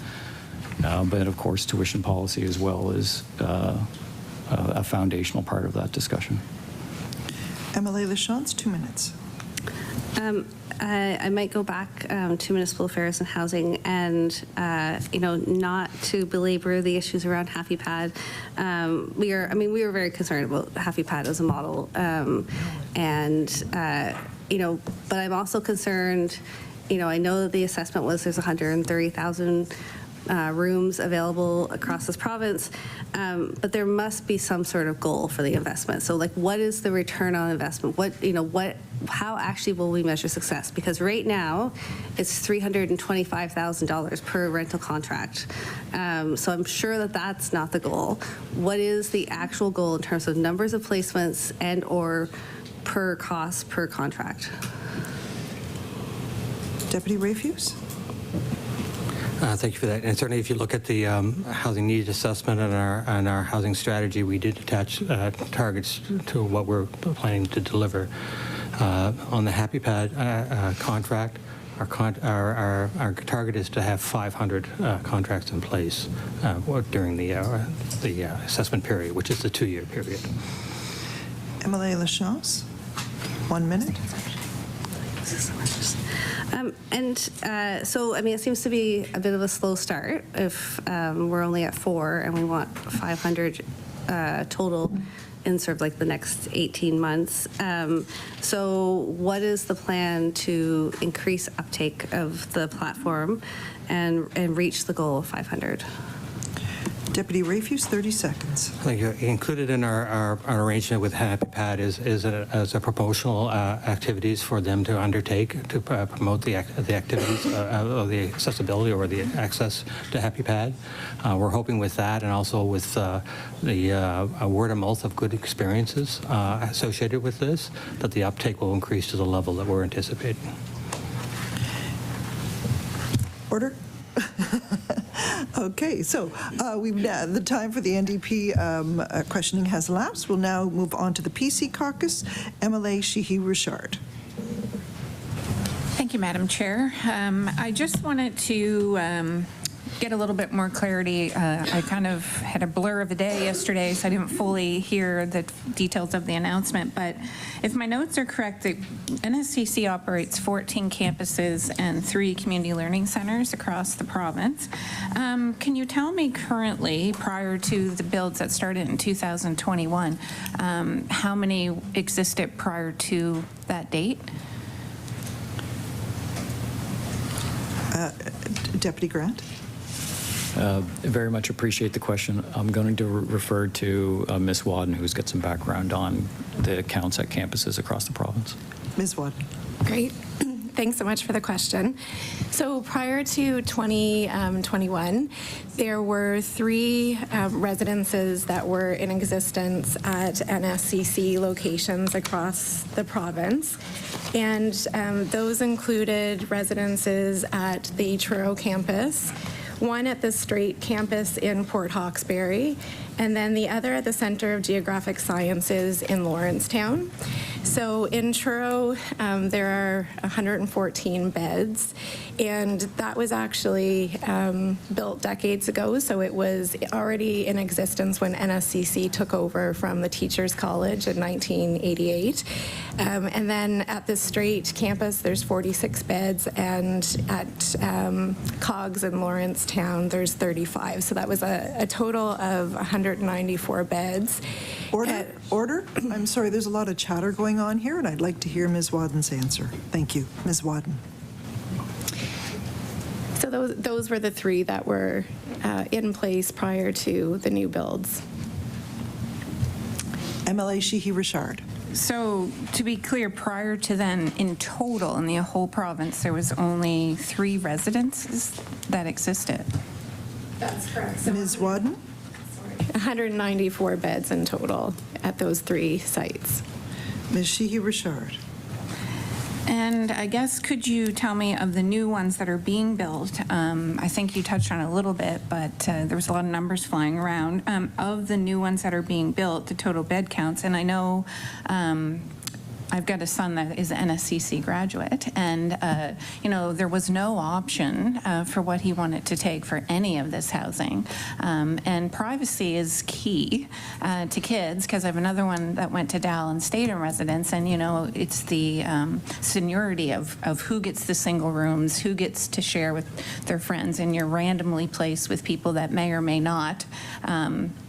but of course tuition policy as well is a foundational part of that discussion. MLA Lachance, 2 minutes. I might go back to municipal affairs and housing, and not to belabor the issues around Happy Pad. We were very concerned about Happy Pad as a model, but I'm also concerned. I know that the assessment was there's 130,000 rooms available across this province, but there must be some sort of goal for the investment. So, what is the return on investment? How actually will we measure success? Because right now, it's $325,000 per rental contract. So I'm sure that that's not the goal. What is the actual goal in terms of numbers of placements and/or per cost per contract? Deputy Rayfuse. Thank you for that. And certainly, if you look at the housing needs assessment and our housing strategy, we did attach targets to what we're planning to deliver. On the Happy Pad contract, our target is to have 500 contracts in place during the assessment period, which is the 2-year period. MLA Lachance, 1 minute. It seems to be a bit of a slow start if we're only at 4 and we want 500 total in sort of the next 18 months. So what is the plan to increase uptake of the platform and reach the goal of 500? Deputy Rayfuse, 30 seconds. Thank you. Included in our arrangement with Happy Pad is a promotional activities for them to undertake to promote the activities of the accessibility or the access to Happy Pad. We're hoping with that and also with the word of mouth of good experiences associated with this, that the uptake will increase to the level that we're anticipating. Order. Okay, so the time for the NDP questioning has elapsed. We'll now move on to the PC Caucus. MLA Sheehy Richard. Thank you, Madam Chair. I just wanted to get a little bit more clarity. I kind of had a blur of a day yesterday, so I didn't fully hear the details of the announcement. But if my notes are correct, the NSCC operates 14 campuses and 3 community learning centers across the province. Can you tell me currently, prior to the builds that started in 2021, how many existed prior to that date? Deputy Grant. Very much appreciate the question. I'm going to refer to Ms. Wadden, who's got some background on the counts at campuses across the province. Ms. Wadden. Great. Thanks so much for the question. So prior to 2021, there were 3 residences that were in existence at NSCC locations across the province. And those included residences at the Truro campus, one at the Strait campus in Port Hawkesbury, and then the other at the Center of Geographic Sciences in Lawrencetown. So in Truro, there are 114 beds, and that was actually built decades ago, so it was already in existence when NSCC took over from the Teachers College in 1988. And then at the Strait campus, there's 46 beds, and at Cogs in Lawrencetown, there's 35. So that was a total of 194 beds. Order? I'm sorry, there's a lot of chatter going on here, and I'd like to hear Ms. Wadden's answer. Thank you. Ms. Wadden. So those were the three that were in place prior to the new builds. MLA Sheehy Richard. So to be clear, prior to then, in total, in the whole province, there was only 3 residences that existed. That's correct. Ms. Wadden? 194 beds in total at those 3 sites. Ms. Sheehy Richard. And I guess, could you tell me of the new ones that are being built? I think you touched on it a little bit, but there was a lot of numbers flying around. Of the new ones that are being built, the total bed counts, and I know I've got a son that is an NSCC graduate, and there was no option for what he wanted to take for any of this housing. And privacy is key to kids, because I have another one that went to Dal and stayed in residence, and it's the seniority of who gets the single rooms, who gets to share with their friends, and you're randomly placed with people that may or may not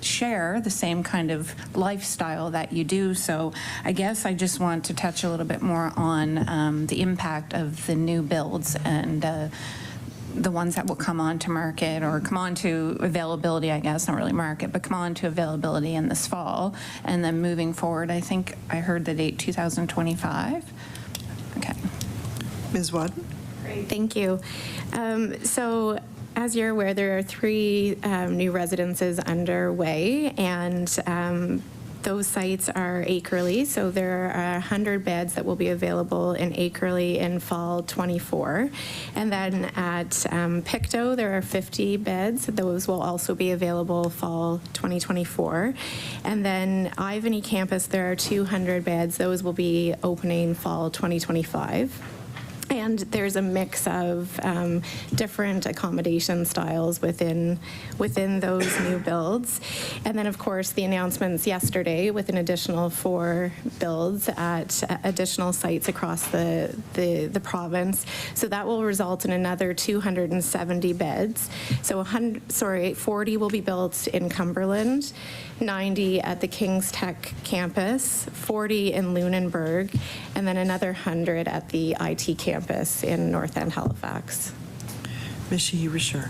share the same kind of lifestyle that you do. So I guess I just want to touch a little bit more on the impact of the new builds and the ones that will come on to market or come on to availability, I guess, not really market, but come on to availability in this fall. And then moving forward, I think I heard the date 2025. Okay. Ms. Wadden? Great, thank you. So as you're aware, there are 3 new residences underway, and those sites are Akerley, so there are 100 beds that will be available in Akerley in fall 24. And then at Pictou, there are 50 beds. Those will also be available fall 2024. And then Ivany campus, there are 200 beds. Those will be opening fall 2025. And there's a mix of different accommodation styles within those new builds. And then, of course, the announcements yesterday with an additional 4 builds at additional sites across the province. So that will result in another 270 beds. So 40 will be built in Cumberland, 90 at the King's Tech campus, 40 in Lunenburg, and then another 100 at the IT campus in North End, Halifax. Ms. Sheehy Richard.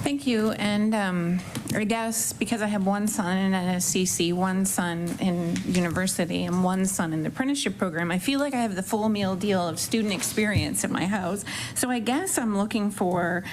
Thank you. And I guess because I have one son in NSCC, one son in university, and one son in the apprenticeship program, I feel like I have the full meal deal of student experience in my house. So I guess I'm looking for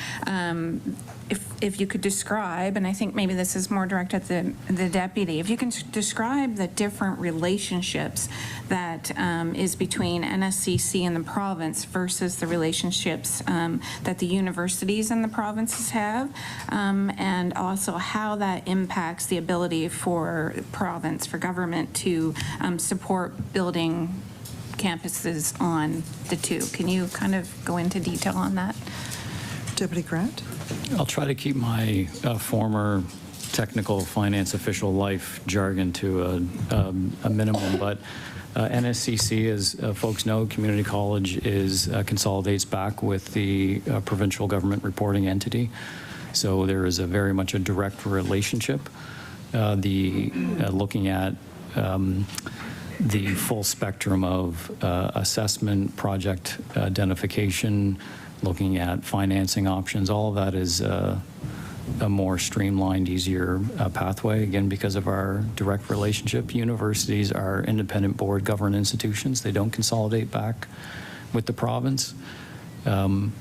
if you could describe, and I think maybe this is more direct at the deputy, if you can describe the different relationships that is between NSCC and the province versus the relationships that the universities and the provinces have, and also how that impacts the ability for province, for government to support building campuses on the 2. Can you kind of go into detail on that? Deputy Grant. I'll try to keep my former technical finance official life jargon to a minimum, but NSCC, as folks know, community college consolidates back with the provincial government reporting entity. So there is very much a direct relationship. Looking at the full spectrum of assessment, project identification, looking at financing options, all of that is a more streamlined, easier pathway, again, because of our direct relationship. Universities are independent board governed institutions. They don't consolidate back with the province. And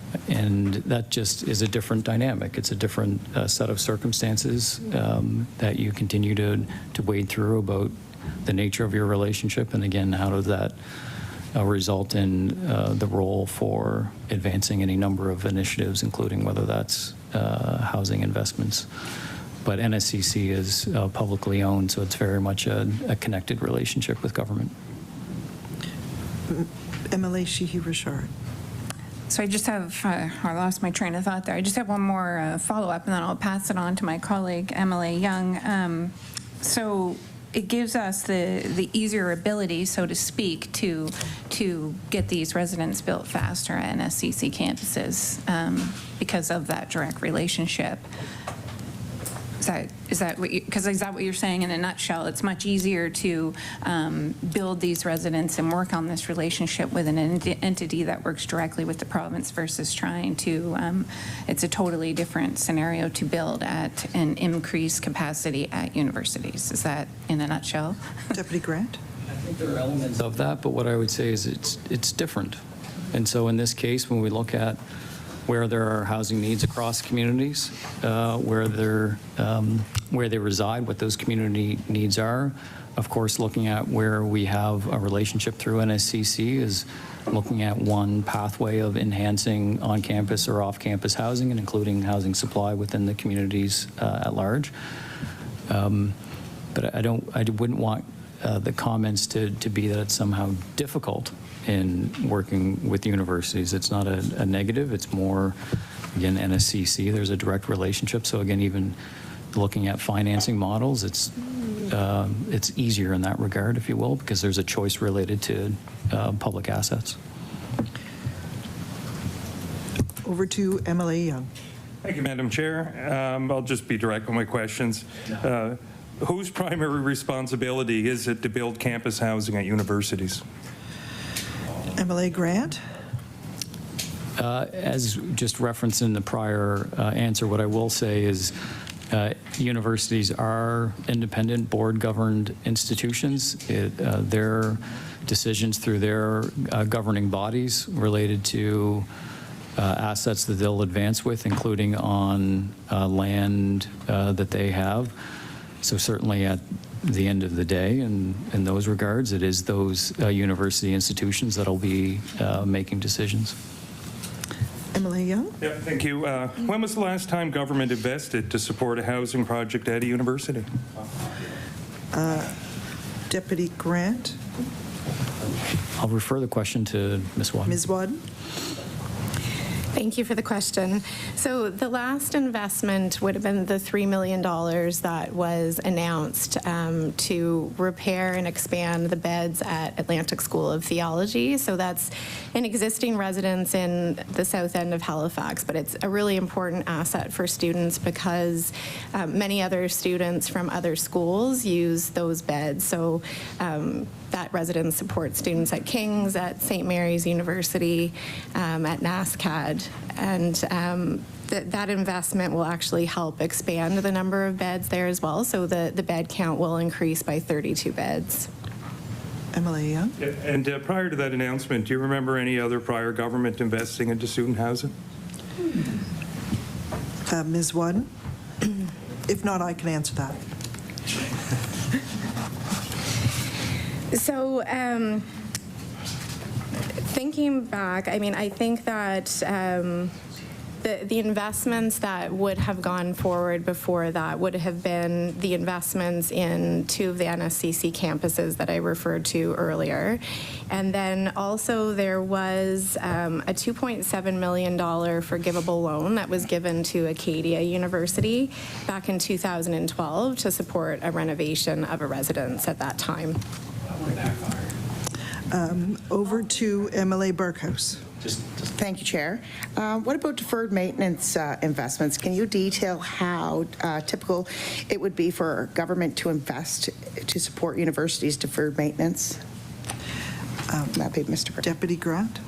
that just is a different dynamic. It's a different set of circumstances that you continue to wade through about the nature of your relationship. And again, how does that result in the role for advancing any number of initiatives, including whether that's housing investments but NSCC is publicly owned, so it's very much a connected relationship with government. MLA Sheehy Richard. So I just have, I lost my train of thought there. I just have one more follow-up, and then I'll pass it on to my colleague, MLA Young. So it gives us the easier ability, so to speak, to get these residents built faster at NSCC campuses because of that direct relationship. Is that what you're saying in a nutshell? It's much easier to build these residents and work on this relationship with an entity that works directly with the province versus trying to, it's a totally different scenario to build at an increased capacity at universities. Is that in a nutshell? Deputy Grant? I think there are elements of that, but what I would say is it's different. And so in this case, when we look at where there are housing needs across communities, where they reside, what those community needs are. Of course, looking at where we have a relationship through NSCC is looking at one pathway of enhancing on-campus or off-campus housing and including housing supply within the communities at large. But I wouldn't want the comments to be that it's somehow difficult in working with universities. It's not a negative. It's more, again, NSCC. There's a direct relationship. So again, even looking at financing models, it's easier in that regard, if you will, because there's a choice related to public assets. Over to MLA Young. Thank you, Madam Chair. I'll just be direct with my questions. Whose primary responsibility is it to build campus housing at universities? MLA Grant? As just referenced in the prior answer, what I will say is universities are independent, board-governed institutions. Their decisions through their governing bodies related to assets that they'll advance with, including on land that they have. So certainly at the end of the day, and in those regards, it is those university institutions that'll be making decisions. MLA Young? Yeah, thank you. When was the last time government invested to support a housing project at a university? Deputy Grant? I'll refer the question to Ms. Wadden. Ms. Wadden? Thank you for the question. So the last investment would have been the $3 million that was announced to repair and expand the beds at Atlantic School of Theology. So that's an existing residence in the south end of Halifax, but it's a really important asset for students because many other students from other schools use those beds. So that residence supports students at King's, at St. Mary's University, at NASCAD, and that investment will actually help expand the number of beds there as well. So the bed count will increase by 32 beds. MLA Young? Yeah, and prior to that announcement, do you remember any other prior government investing into student housing? Ms. Wadden? If not, I can answer that. So thinking back, I mean, I think that the investments that would have gone forward before that would have been the investments in two of the NSCC campuses that I referred to earlier. And then also there was a $2.7 million forgivable loan that was given to Acadia University back in 2012 to support a renovation of a residence at that time. Over to MLA Barkhouse. Thank you, Chair. What about deferred maintenance investments? Can you detail how typical it would be for government to invest to support universities' deferred maintenance? That'd be Mr. Deputy Grant?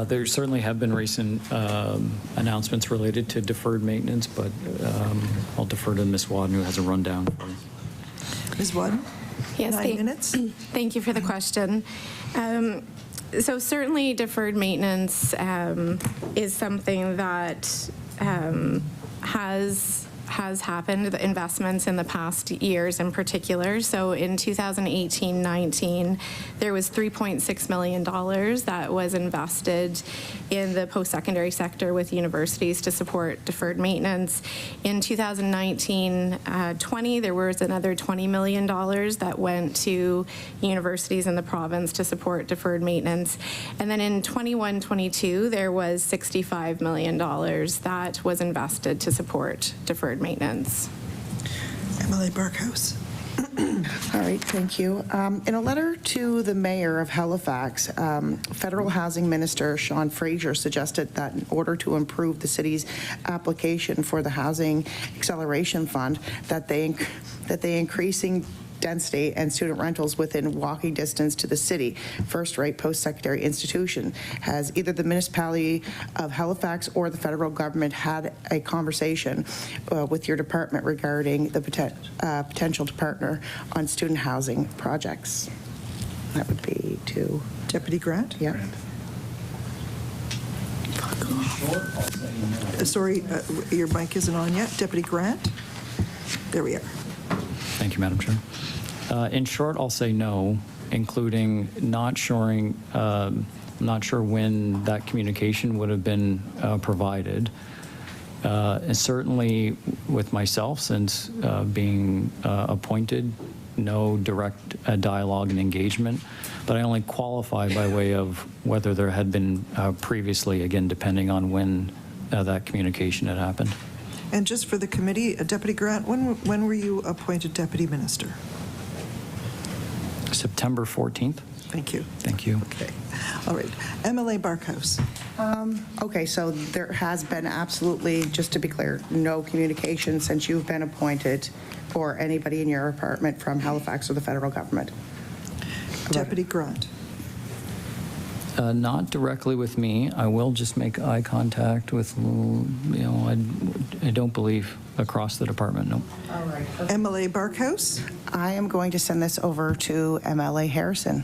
There certainly have been recent announcements related to deferred maintenance, but I'll defer to Ms. Wadden, who has a rundown for you. Ms. Wadden? Yes, 9 minutes. Thank you for the question. So certainly deferred maintenance is something that has has happened, the investments in the past years in particular. So in 2018-19, there was $3.6 million that was invested in the post-secondary sector with universities to support deferred maintenance. In 2019-20, there was another $20 million that went to universities in the province to support deferred maintenance. And then in 21-22, there was $65 million that was invested to support deferred maintenance. MLA Barkhouse. All right, thank you. In a letter to the mayor of Halifax, Federal Housing Minister Sean Fraser suggested that in order to improve the city's application for the Housing Acceleration Fund, that they increasing density and student rentals within walking distance to the city first-rate post-secondary institution. Has either the municipality of Halifax or the federal government had a conversation with your department regarding the potential to partner on student housing projects? That would be to Deputy Grant. Yeah. Sorry, your mic isn't on yet. Deputy Grant. There we are. Thank you, Madam Chair. In short, I'll say no, including not sure when that communication would have been provided. And certainly with myself, since being appointed, no direct dialogue and engagement, but I only qualify by way of whether there had been previously, again, depending on when that communication had happened. And just for the committee, Deputy Grant, when were you appointed Deputy Minister? September 14th. Thank you. Thank you. Okay. All right. MLA Barkhouse. Okay, so there has been absolutely, just to be clear, no communication since you've been appointed or anybody in your department from Halifax or the federal government? Deputy Grant. Not directly with me. I will just make eye contact with, I don't believe across the department, no. All right. MLA Barkhouse. I am going to send this over to MLA Harrison.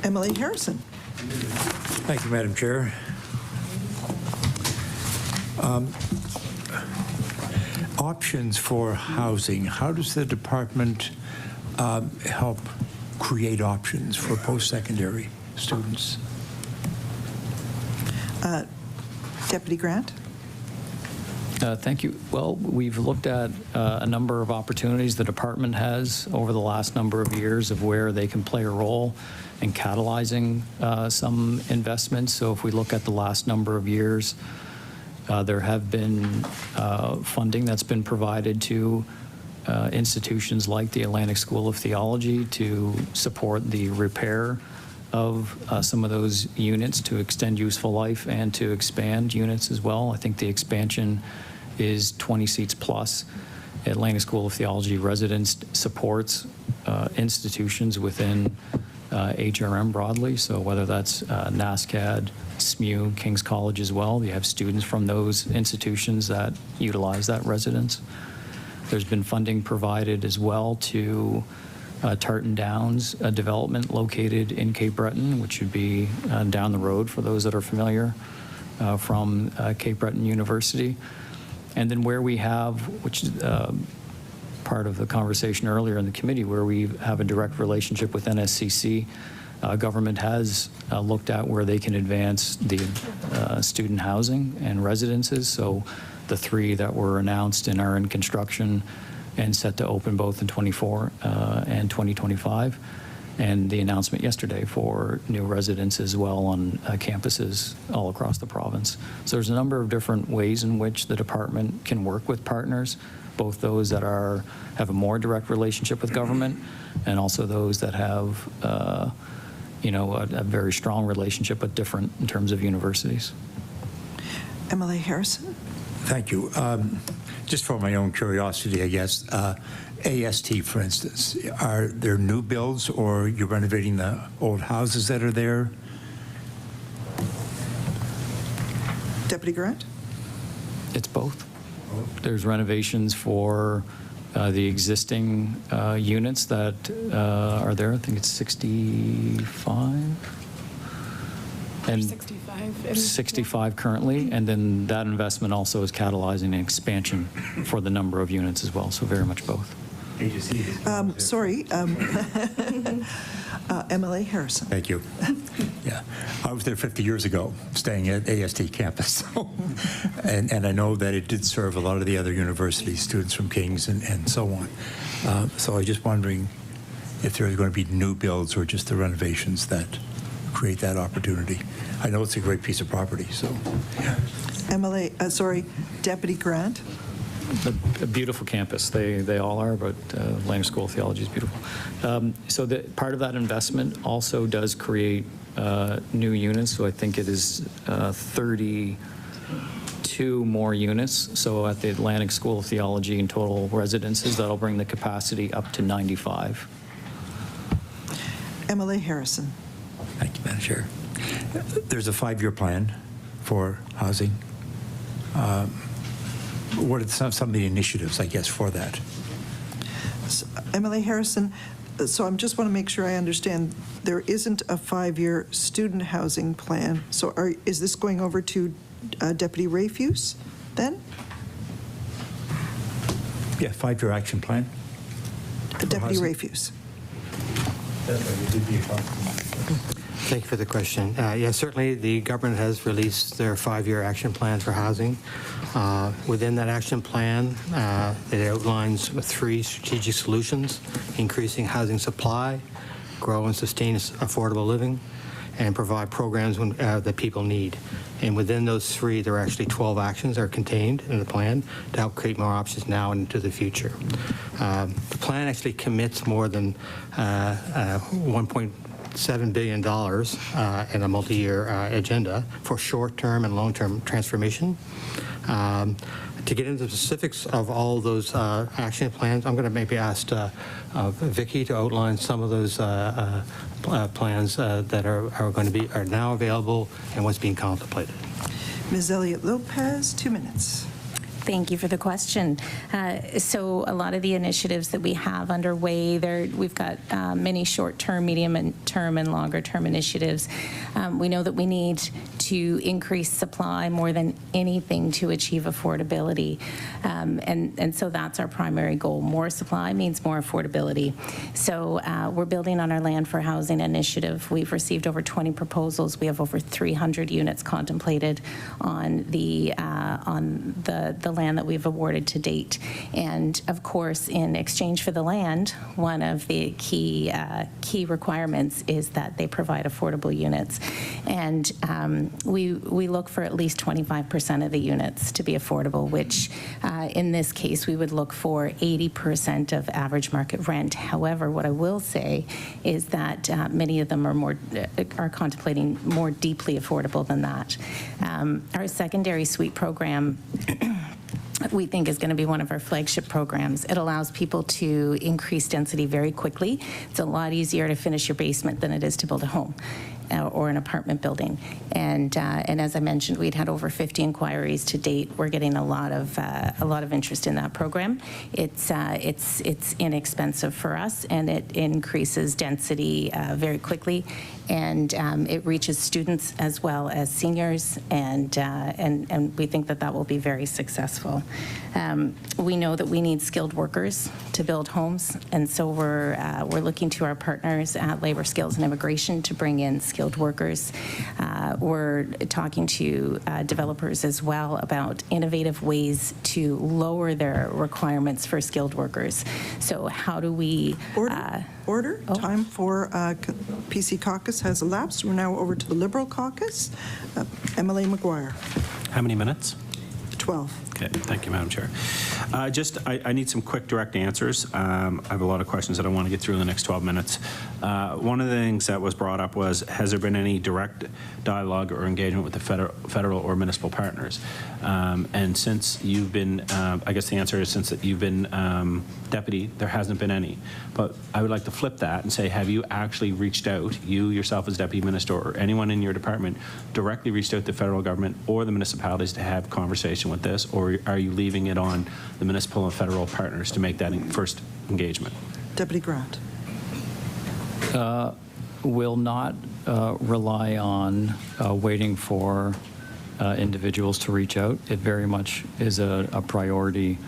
MLA Harrison. Thank you, Madam Chair. Options for housing. How does the department help create options for post-secondary students? Deputy Grant. Thank you. Well, we've looked at a number of opportunities the department has over the last number of years of where they can play a role in catalyzing some investments. So if we look at the last number of years, there have been funding that's been provided to institutions like the Atlantic School of Theology to support the repair of some of those units to extend useful life and to expand units as well. I think the expansion is 20 seats plus. Atlantic School of Theology residence supports institutions within HRM broadly, so whether that's NASCAD, SMU, King's College as well, you have students from those institutions that utilize that residence. There's been funding provided as well to Tartan Downs, a development located in Cape Breton, which would be down the road for those that are familiar from Cape Breton University. And then where we have, which is part of the conversation earlier in the committee, where we have a direct relationship with NSCC, government has looked at where they can advance the student housing and residences. So the 3 that were announced and are in construction and set to open both in 24 and 2025, and the announcement yesterday for new residents as well on campuses all across the province. So there's a number of different ways in which the department can work with partners, both those that have a more direct relationship with government and also those that have a very strong relationship but different in terms of universities. MLA Harrison. Thank you. Just for my own curiosity, I guess, AST, for instance, are there new builds or you're renovating the old houses that are there? Deputy Grant? It's both. There's renovations for the existing units that are there. I think it's 65. And 65. 65 currently, and then that investment also is catalyzing an expansion for the number of units as well, so very much both. Sorry, MLA Harrison. Thank you. Yeah, I was there 50 years ago, staying at AST campus, and I know that it did serve a lot of the other universities, students from King's and so on. So I was just wondering if there is going to be new builds or just the renovations that create that opportunity. I know it's a great piece of property, so. Yeah. MLA, Deputy Grant. A beautiful campus. They all are, but Langer School of Theology is beautiful. So part of that investment also does create new units. So I think it is 32 more units. So at the Atlantic School of Theology in total residences, that'll bring the capacity up to 95. MLA Harrison. Thank you, Madam Chair. There's a 5-year plan for housing. What are some of the initiatives, I guess, for that? So, MLA Harrison, so I just want to make sure I understand, there isn't a 5-year student housing plan. So is this going over to Deputy Rayfuse then? Yeah, 5-year action plan. Deputy Rayfuse. Thank you for the question. Yes, certainly the government has released their 5-year action plan for housing. Within that action plan, it outlines 3 strategic solutions: increasing housing supply, grow and sustain affordable living, and provide programs that people need. And within those 3, there are actually 12 actions that are contained in the plan to help create more options now and into the future. The plan actually commits more than $1.7 billion in a multi-year agenda for short-term and long-term transformation. To get into the specifics of all those action plans, I'm going to maybe ask Vicki to outline some of those plans that are now available and what's being contemplated. Ms. Elliott Lopez, 2 minutes. Thank you for the question. So a lot of the initiatives that we have underway, we've got many short-term, medium-term, and longer-term initiatives. We know that we need to increase supply more than anything to achieve affordability. And so that's our primary goal. More supply means more affordability. So we're building on our Land for Housing initiative. We've received over 20 proposals. We have over 300 units contemplated on the land that we've awarded to date. And of course, in exchange for the land, one of the key requirements is that they provide affordable units. And we look for at least 25% of the units to be affordable, which in this case, we would look for 80% of average market rent. However, what I will say is that many of them are contemplating more deeply affordable than that. Our secondary suite program we think is going to be one of our flagship programs. It allows people to increase density very quickly. It's a lot easier to finish your basement than it is to build a home or an apartment building. And as I mentioned, we'd had over 50 inquiries to date. We're getting a lot of interest in that program. It's inexpensive for us, and it increases density very quickly, and it reaches students as well as seniors, and we think that will be very successful. We know that we need skilled workers to build homes, and so we're looking to our partners at Labor Skills and Immigration to bring in skilled workers. We're talking to developers as well about innovative ways to lower their requirements for skilled workers. So how do we... Order. Time for PC Caucus has elapsed. We're now over to the Liberal Caucus. MLA McGuire. How many minutes? 12. Okay, thank you, Madam Chair. I need some quick, direct answers. I have a lot of questions that I want to get through in the next 12 minutes. One of the things that was brought up was, has there been any direct dialogue or engagement with the federal or municipal partners? And since you've been, I guess the answer is since you've been deputy, there hasn't been any. But I would like to flip that and say, have you actually reached out, you yourself as deputy minister or anyone in your department, directly reached out to the federal government or the municipalities to have conversation with this, or are you leaving it on the municipal and federal partners to make that first engagement? Deputy Grant. Will not rely on waiting for individuals to reach out. It very much is a priority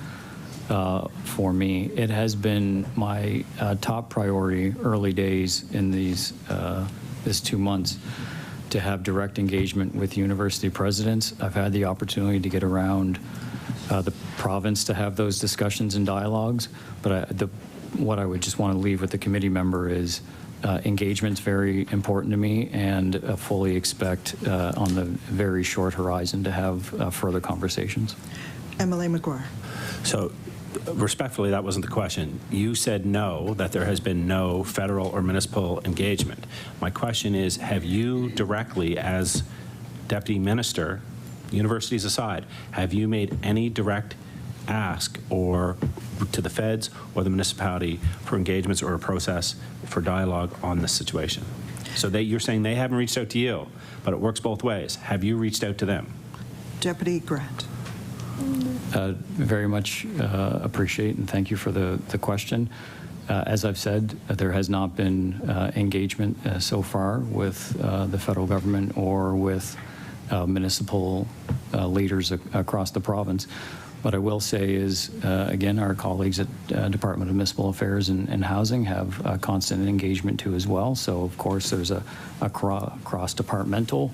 for me. It has been my top priority early days in this 2 months to have direct engagement with university presidents. I've had the opportunity to get around the province to have those discussions and dialogues, but what I would just want to leave with the committee member is engagement's very important to me, and fully expect on the very short horizon to have further conversations. MLA McGuire. So respectfully, that wasn't the question. You said no, that there has been no federal or municipal engagement. My question is, have you directly, as Deputy Minister, universities aside, have you made any direct ask or to the feds or the municipality for engagements or a process for dialogue on this situation? So you're saying they haven't reached out to you, but it works both ways. Have you reached out to them? Deputy Grant. Very much appreciate and thank you for the question. As I've said, there has not been engagement so far with the federal government or with municipal leaders across the province. What I will say is, again, our colleagues at Department of Municipal Affairs and Housing have constant engagement too as well. So, of course, there's a cross-departmental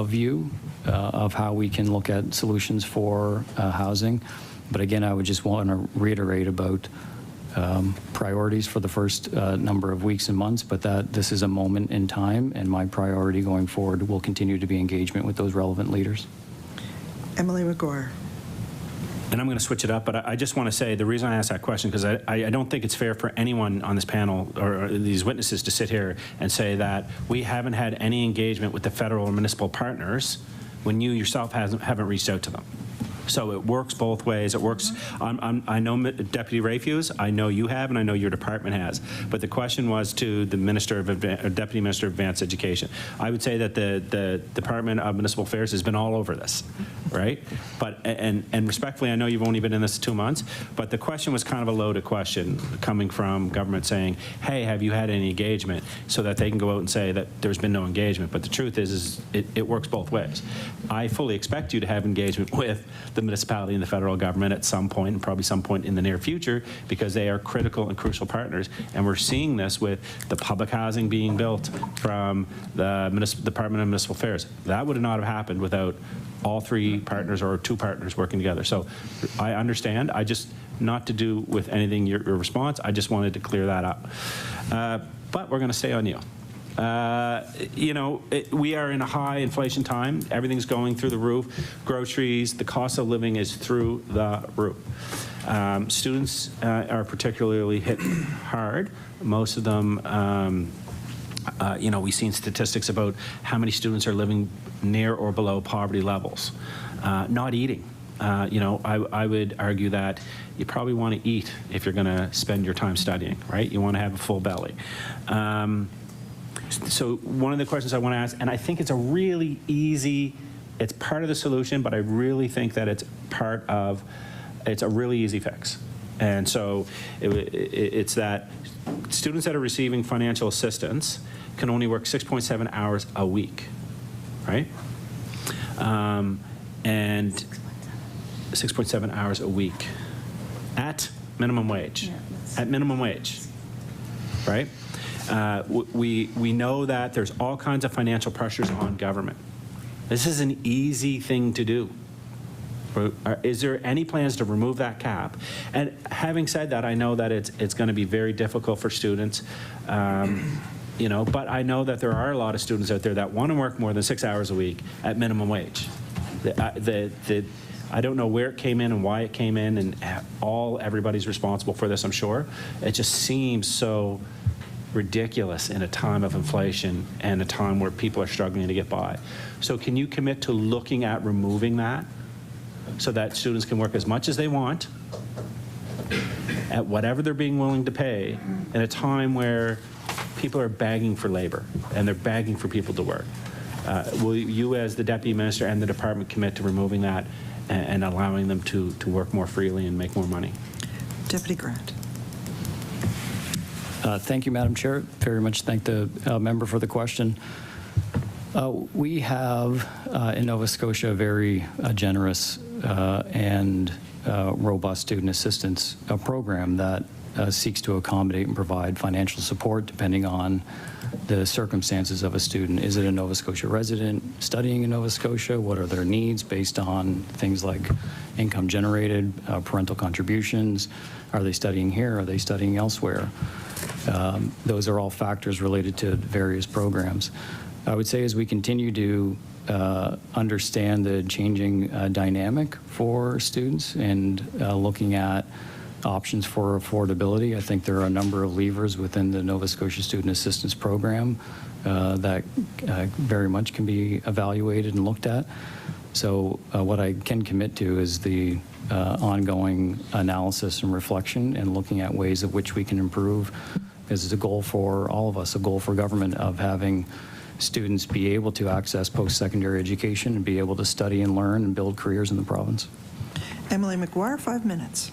view of how we can look at solutions for housing. But again, I would just want to reiterate about priorities for the first number of weeks and months, but that this is a moment in time, and my priority going forward will continue to be engagement with those relevant leaders. Emily McGuire. And I'm going to switch it up, but I just want to say the reason I asked that question, because I don't think it's fair for anyone on this panel or these witnesses to sit here and say that we haven't had any engagement with the federal or municipal partners when you yourself haven't reached out to them. So it works both ways. It works. I know Deputy Rayfuse, I know you have, and I know your department has. But the question was to the Deputy Minister of Advanced Education. I would say that the Department of Municipal Affairs has been all over this, right? But and respectfully, I know you've only been in this 2 months, but the question was kind of a loaded question coming from government saying, "Hey, have you had any engagement?" So that they can go out and say that there's been no engagement. But the truth is it works both ways. I fully expect you to have engagement with the municipality and the federal government at some point, and probably some point in the near future, because they are critical and crucial partners. And we're seeing this with the public housing being built from the Department of Municipal Affairs. That would not have happened without all three partners or two partners working together. So I understand. I just, not to do with anything your response, I just wanted to clear that up. But we're going to stay on you. You know, we are in a high inflation time. Everything's going through the roof. Groceries, the cost of living is through the roof. Students are particularly hit hard. Most of them, you know, we've seen statistics about how many students are living near or below poverty levels, not eating. You know, I would argue that you probably want to eat if you're going to spend your time studying, right? You want to have a full belly. So one of the questions I want to ask, and I think it's a really easy, it's part of the solution, but I really think that it's a really easy fix. And so it's that students that are receiving financial assistance can only work 6.7 hours a week, right? And 6.7 hours a week at minimum wage, right? We know that there's all kinds of financial pressures on government. This is an easy thing to do. Is there any plans to remove that cap? And having said that, I know that it's going to be very difficult for students, you know, but I know that there are a lot of students out there that want to work more than 6 hours a week at minimum wage. I don't know where it came in and why it came in, and everybody's responsible for this, I'm sure. It just seems so ridiculous in a time of inflation and a time where people are struggling to get by. So can you commit to looking at removing that so that students can work as much as they want at whatever they're being willing to pay in a time where people are begging for labor and they're begging for people to work? Will you, as the Deputy Minister and the department, commit to removing that and allowing them to work more freely and make more money? Deputy Grant. Thank you, Madam Chair. Very much thank the member for the question. We have in Nova Scotia a very generous and robust student assistance program that seeks to accommodate and provide financial support depending on the circumstances of a student. Is it a Nova Scotia resident studying in Nova Scotia? What are their needs based on things like income generated, parental contributions? Are they studying here? Are they studying elsewhere? Those are all factors related to various programs. I would say as we continue to understand the changing dynamic for students and looking at options for affordability, I think there are a number of levers within the Nova Scotia Student Assistance Program that very much can be evaluated and looked at. So what I can commit to is the ongoing analysis and reflection and looking at ways of which we can improve. This is a goal for all of us, a goal for government of having students be able to access post-secondary education and be able to study and learn and build careers in the province. Emily McGuire, 5 minutes.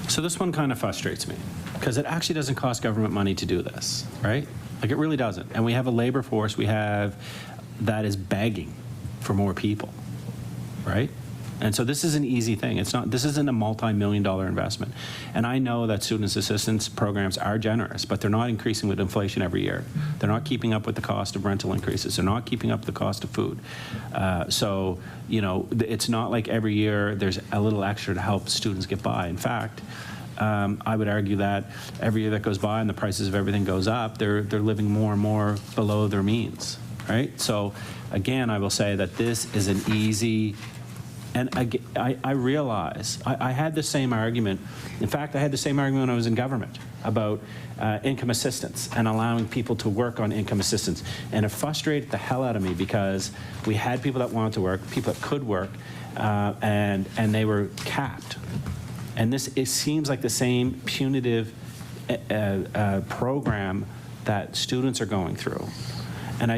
So this one kind of frustrates me because it actually doesn't cost government money to do this, right? Like it really doesn't. And we have a labor force that is begging for more people, right? And so this is an easy thing. This isn't a multi-million-dollar investment. And I know that student assistance programs are generous, but they're not increasing with inflation every year. They're not keeping up with the cost of rental increases. They're not keeping up with the cost of food. So, you know, it's not like every year there's a little extra to help students get by. In fact, I would argue that every year that goes by and the prices of everything goes up, they're living more and more below their means, right? So, again, I will say that this is an easy. And I realize, I had the same argument. In fact, I had the same argument when I was in government about income assistance and allowing people to work on income assistance. And it frustrated the hell out of me because we had people that wanted to work, people that could work, and they were capped. And it seems like the same punitive program that students are going through. And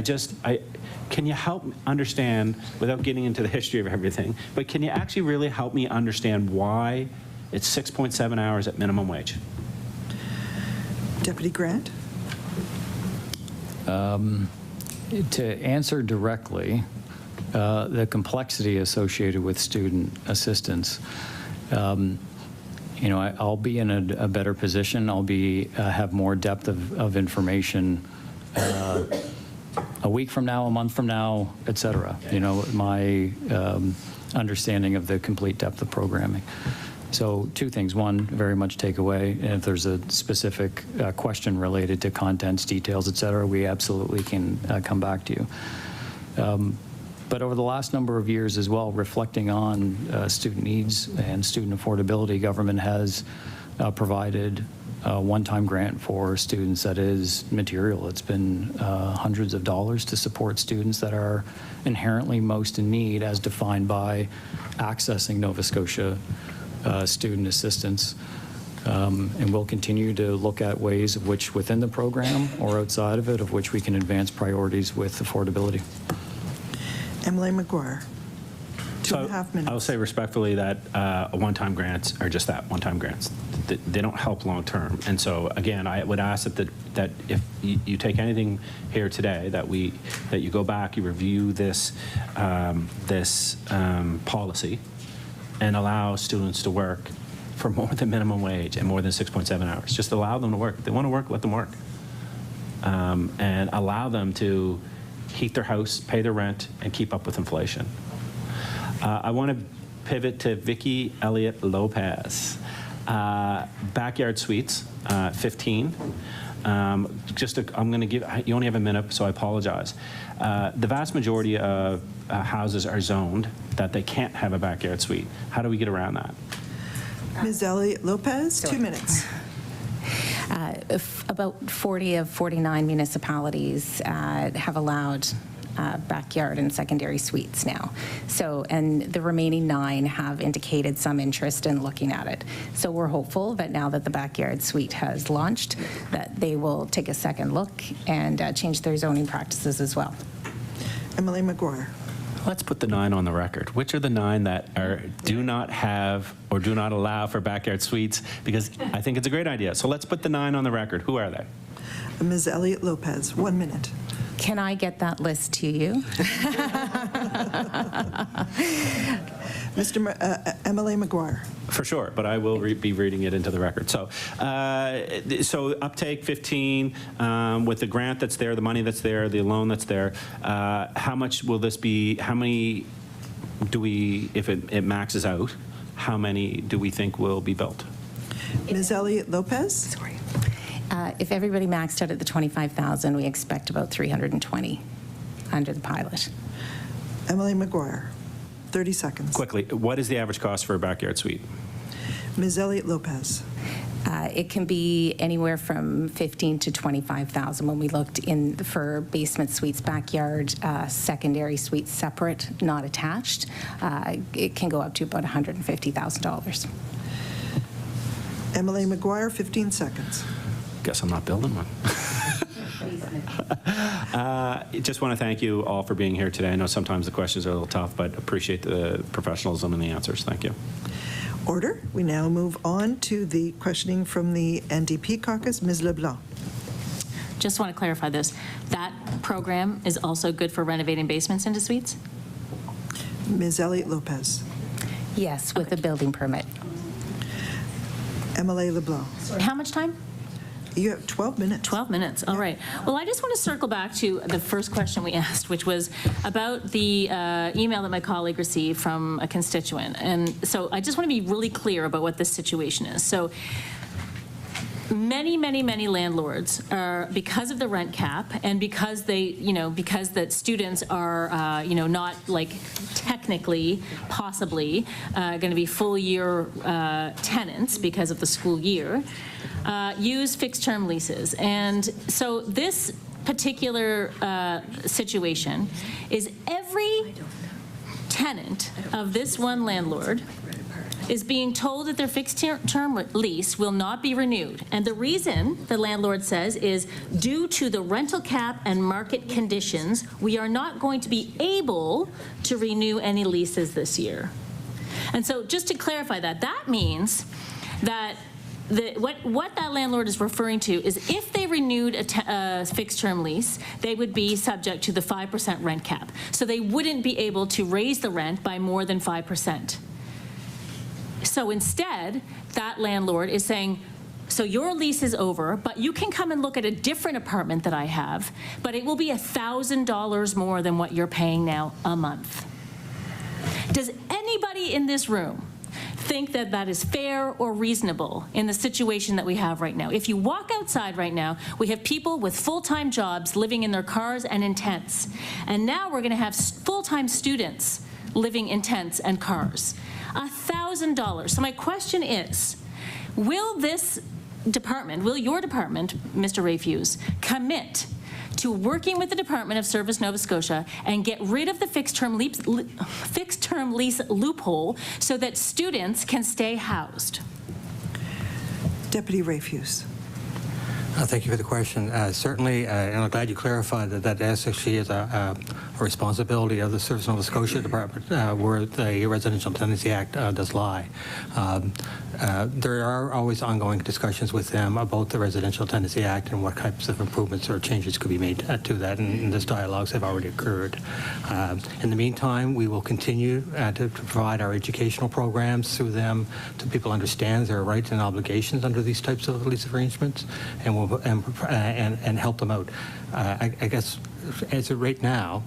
can you help me understand, without getting into the history of everything, but can you actually really help me understand why it's 6.7 hours at minimum wage? Deputy Grant? To answer directly, the complexity associated with student assistance, you know, I'll be in a better position. I'll have more depth of information a week from now, a month from now, et cetera. You know, my understanding of the complete depth of programming. So 2 things. One, very much take away. And if there's a specific question related to contents, details, et cetera, we absolutely can come back to you. But over the last number of years as well, reflecting on student needs and student affordability, government has provided a one-time grant for students that is material. It's been hundreds of dollars to support students that are inherently most in need as defined by accessing Nova Scotia student assistance. And we'll continue to look at ways of which within the program or outside of it, of which we can advance priorities with affordability. Emily McGuire, 2.5 minutes. I'll say respectfully that one-time grants are just that, one-time grants. They don't help long-term. And so, again, I would ask that if you take anything here today, that you go back, you review this policy and allow students to work for more than minimum wage and more than 6.7 hours. Just allow them to work. If they want to work, let them work. And allow them to heat their house, pay their rent, and keep up with inflation. I want to pivot to Vicki Elliott Lopez. Backyard suites, 15. I'm going to give, you only have a minute, so I apologize. The vast majority of houses are zoned that they can't have a backyard suite. How do we get around that? Ms. Elliott Lopez, 2 minutes. About 40 of 49 municipalities have allowed backyard and secondary suites now. So, and the remaining 9 have indicated some interest in looking at it. So we're hopeful that now that the backyard suite has launched, that they will take a second look and change their zoning practices as well. Emily McGuire. Let's put the 9 on the record. Which are the 9 that do not have or do not allow for backyard suites? Because I think it's a great idea. So let's put the 9 on the record. Who are they? Ms. Elliott Lopez, 1 minute. Can I get that list to you? Mr. MLA McGuire. For sure, but I will be reading it into the record. So, so uptake 15 with the grant that's there, the money that's there, the loan that's there. How much will this be? How many do we, if it maxes out, how many do we think will be built? Ms. Elliott Lopez. Sorry. If everybody maxed out at the 25,000, we expect about 320 under the pilot. MLA McGuire, 30 seconds. Quickly, what is the average cost for a backyard suite? Ms. Elliott Lopez. It can be anywhere from 15 to 25,000 when we looked in for basement suites, backyard, secondary suites separate, not attached. It can go up to about $150,000. MLA McGuire, 15 seconds. Guess I'm not building one. Just want to thank you all for being here today. I know sometimes the questions are a little tough, but appreciate the professionalism and the answers. Thank you. Order. We now move on to the questioning from the NDP Caucus. Ms. LeBlanc. Just want to clarify this. That program is also good for renovating basements into suites? Ms. Elliott Lopez. Yes, with a building permit. MLA LeBlanc. How much time? You have 12 minutes. 12 minutes, all right. Well, I just want to circle back to the first question we asked, which was about the email that my colleague received from a constituent. And so I just want to be really clear about what this situation is. So many landlords are, because of the rent cap and because they, because the students are, not like technically, possibly going to be full year tenants because of the school year, use fixed term leases. And so this particular situation is every tenant of this one landlord is being told that their fixed term lease will not be renewed. And the reason, the landlord says, is due to the rental cap and market conditions, we are not going to be able to renew any leases this year. And so just to clarify that, that means that what that landlord is referring to is if they renewed a fixed term lease, they would be subject to the 5% rent cap. So they wouldn't be able to raise the rent by more than 5%. So instead, that landlord is saying, so your lease is over, but you can come and look at a different apartment that I have, but it will be $1,000 more than what you're paying now a month. Does anybody in this room think that that is fair or reasonable in the situation that we have right now? If you walk outside right now, we have people with full-time jobs living in their cars and in tents. And now we're going to have full-time students living in tents and cars. $1,000. So my question is, will this department, will your department, Mr. Rayfuse, commit to working with the Department of Service Nova Scotia and get rid of the fixed term lease loophole so that students can stay housed? Deputy Rayfuse. Thank you for the question. Certainly, and I'm glad you clarified that actually is a responsibility of the Service Nova Scotia Department where the Residential Tenancy Act does lie. There are always ongoing discussions with them about the Residential Tenancy Act and what types of improvements or changes could be made to that, and those dialogues have already occurred. In the meantime, we will continue to provide our educational programs through them so people understand their rights and obligations under these types of lease arrangements, and help them out. I guess as of right now,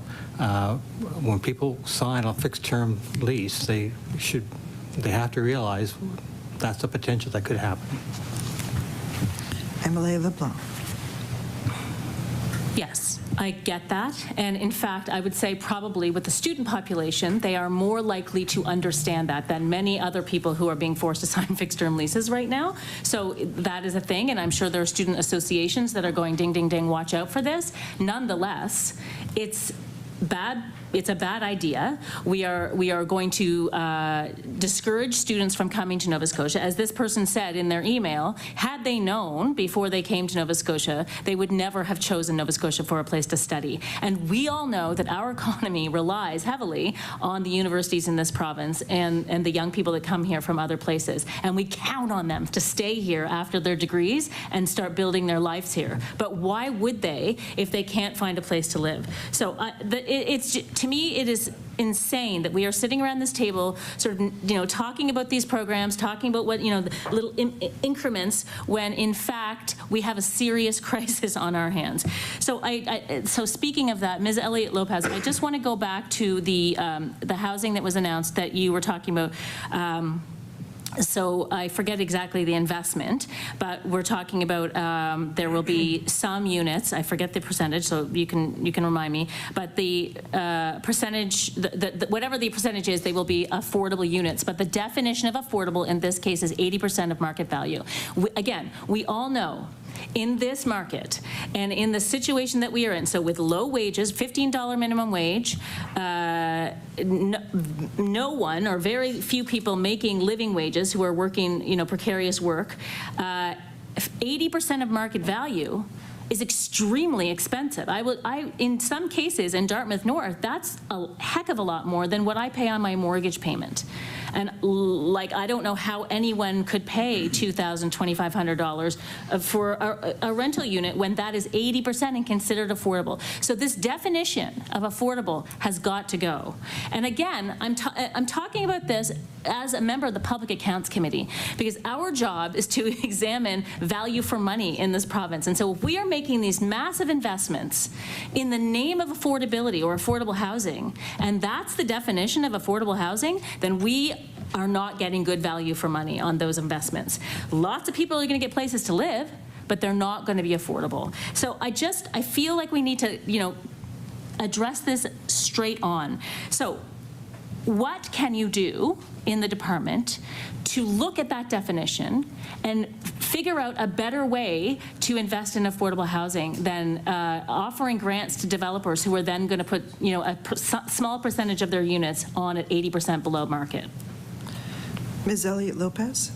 when people sign a fixed-term lease, they have to realize that's the potential that could happen. MLA LeBlanc. Yes, I get that. And in fact, I would say probably with the student population, they are more likely to understand that than many other people who are being forced to sign fixed-term leases right now. So that is a thing, and I'm sure there are student associations that are going ding, ding, ding, watch out for this. Nonetheless, it's bad it's a bad idea. We are going to discourage students from coming to Nova Scotia. As this person said in their email, had they known before they came to Nova Scotia, they would never have chosen Nova Scotia for a place to study. And we all know that our economy relies heavily on the universities in this province and the young people that come here from other places. And we count on them to stay here after their degrees and start building their lives here. But why would they if they can't find a place to live? So to me, it is insane that we are sitting around this table sort of, talking about these programs, talking about what, the little increments, when in fact we have a serious crisis on our hands. So so speaking of that, Ms. Elliott Lopez, I just want to go back to the housing that was announced that you were talking about. So I forget exactly the investment, but we're talking about there will be some units. I forget the percentage, so you can remind me. But the percentage, whatever the percentage is, they will be affordable units. But the definition of affordable in this case is 80% of market value. Again, we all know, in this market and in the situation that we are in, so with low wages, $15 minimum wage, no one or very few people making living wages who are working, precarious work, 80% of market value is extremely expensive. In some cases in Dartmouth North, that's a heck of a lot more than what I pay on my mortgage payment. And I don't know how anyone could pay $2,000, $2,500 for a rental unit when that is 80% and considered affordable. So this definition of affordable has got to go. And again, I'm talking about this as a member of the Public Accounts Committee, because our job is to examine value for money in this province. And so if we are making these massive investments in the name of affordability or affordable housing, and that's the definition of affordable housing, then we are not getting good value for money on those investments. Lots of people are going to get places to live, but they're not going to be affordable. So I feel like we need to, address this straight on. So what can you do in the department to look at that definition and figure out a better way to invest in affordable housing than offering grants to developers who are then going to put, a small percentage of their units on at 80% below market? Ms. Elliott Lopez.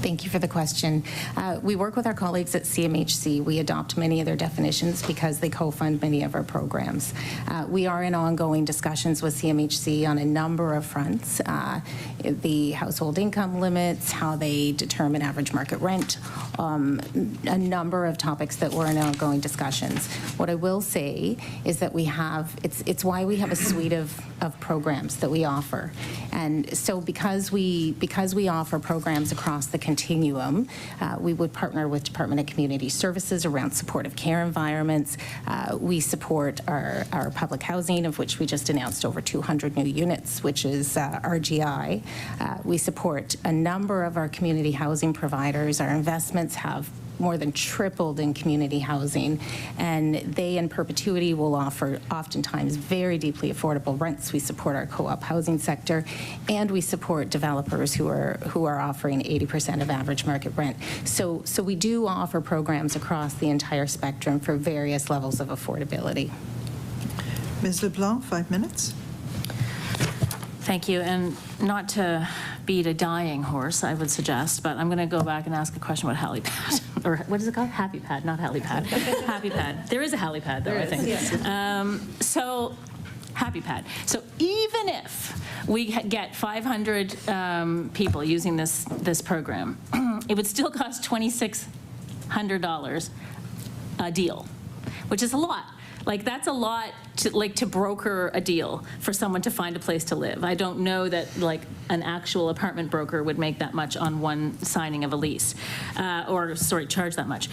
Thank you for the question. We work with our colleagues at CMHC. We adopt many of their definitions because they co-fund many of our programs. We are in ongoing discussions with CMHC on a number of fronts. The household income limits, how they determine average market rent, a number of topics that we're in ongoing discussions. What I will say is that we have, it's why we have a suite of programs that we offer. And so because we offer programs across the continuum, we would partner with Department of Community Services around supportive care environments. We support our public housing, of which we just announced over 200 new units, which is RGI. We support a number of our community housing providers. Our investments have more than tripled in community housing, and they in perpetuity will offer oftentimes very deeply affordable rents. We support our co-op housing sector, and we support developers who are offering 80% of average market rent. So we do offer programs across the entire spectrum for various levels of affordability. Ms. LeBlanc, 5 minutes. Thank you, and not to beat a dying horse, I would suggest, but I'm going to go back and ask a question about HaliPad, or what is it called? Happy Pad, not HaliPad. Happy Pad. There is a HaliPad, though, I think. So, Happy Pad. So even if we get 500 people using this program, it would still cost $2,600 a deal, which is a lot. That's a lot to broker a deal for someone to find a place to live. I don't know that an actual apartment broker would make that much on one signing of a lease, charge that much.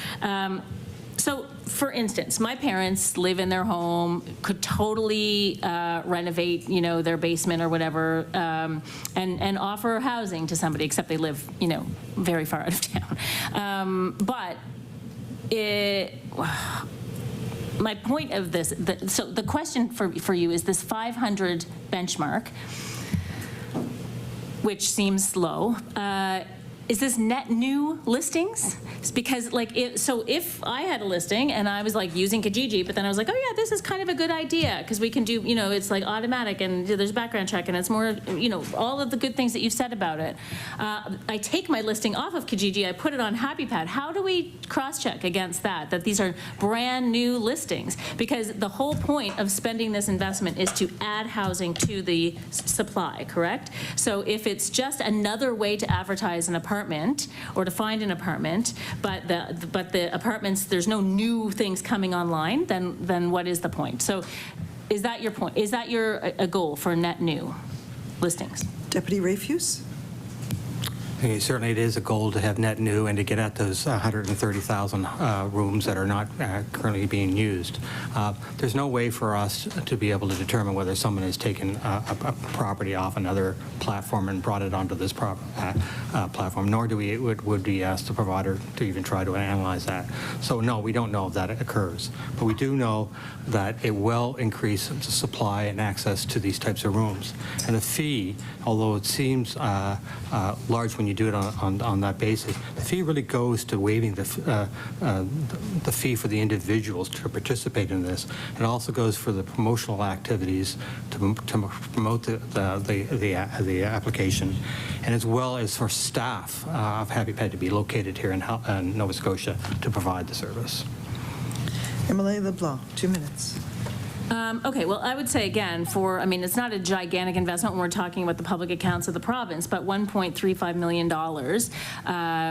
So, for instance, my parents live in their home, could totally renovate, their basement or whatever, and offer housing to somebody, except they live, very far out of town. My point of this, so the question for you is this 500 benchmark, which seems low. is this net new listings? It's because like, if I had a listing and I was like using Kijiji, but then I was like, oh yeah, this is kind of a good idea because we can do, it's like automatic and there's background check and it's more, all of the good things that you've said about it. I take my listing off of Kijiji, I put it on HappyPad. How do we cross-check against that these are brand new listings? Because the whole point of spending this investment is to add housing to the supply, correct? So if it's just another way to advertise an apartment or to find an apartment, but the apartments, there's no new things coming online, then what is the point? So is that your point? Is that a goal for net new listings? Deputy Rayfuse? Certainly, it is a goal to have net new and to get at those 130,000 rooms that are not currently being used. There's no way for us to be able to determine whether someone has taken a property off another platform and brought it onto this platform, nor would we ask the provider to even try to analyze that. So no, we don't know if that occurs. But we do know that it will increase the supply and access to these types of rooms. And the fee, although it seems large when you do it on that basis, the fee really goes to waiving the fee for the individuals to participate in this. It also goes for the promotional activities to promote the application, and as well as for staff of HappyPad to be located here in Nova Scotia to provide the service. Emily LeBlanc, 2 minutes. Okay, well, I would say again, it's not a gigantic investment when we're talking about the public accounts of the province, but $1.35 million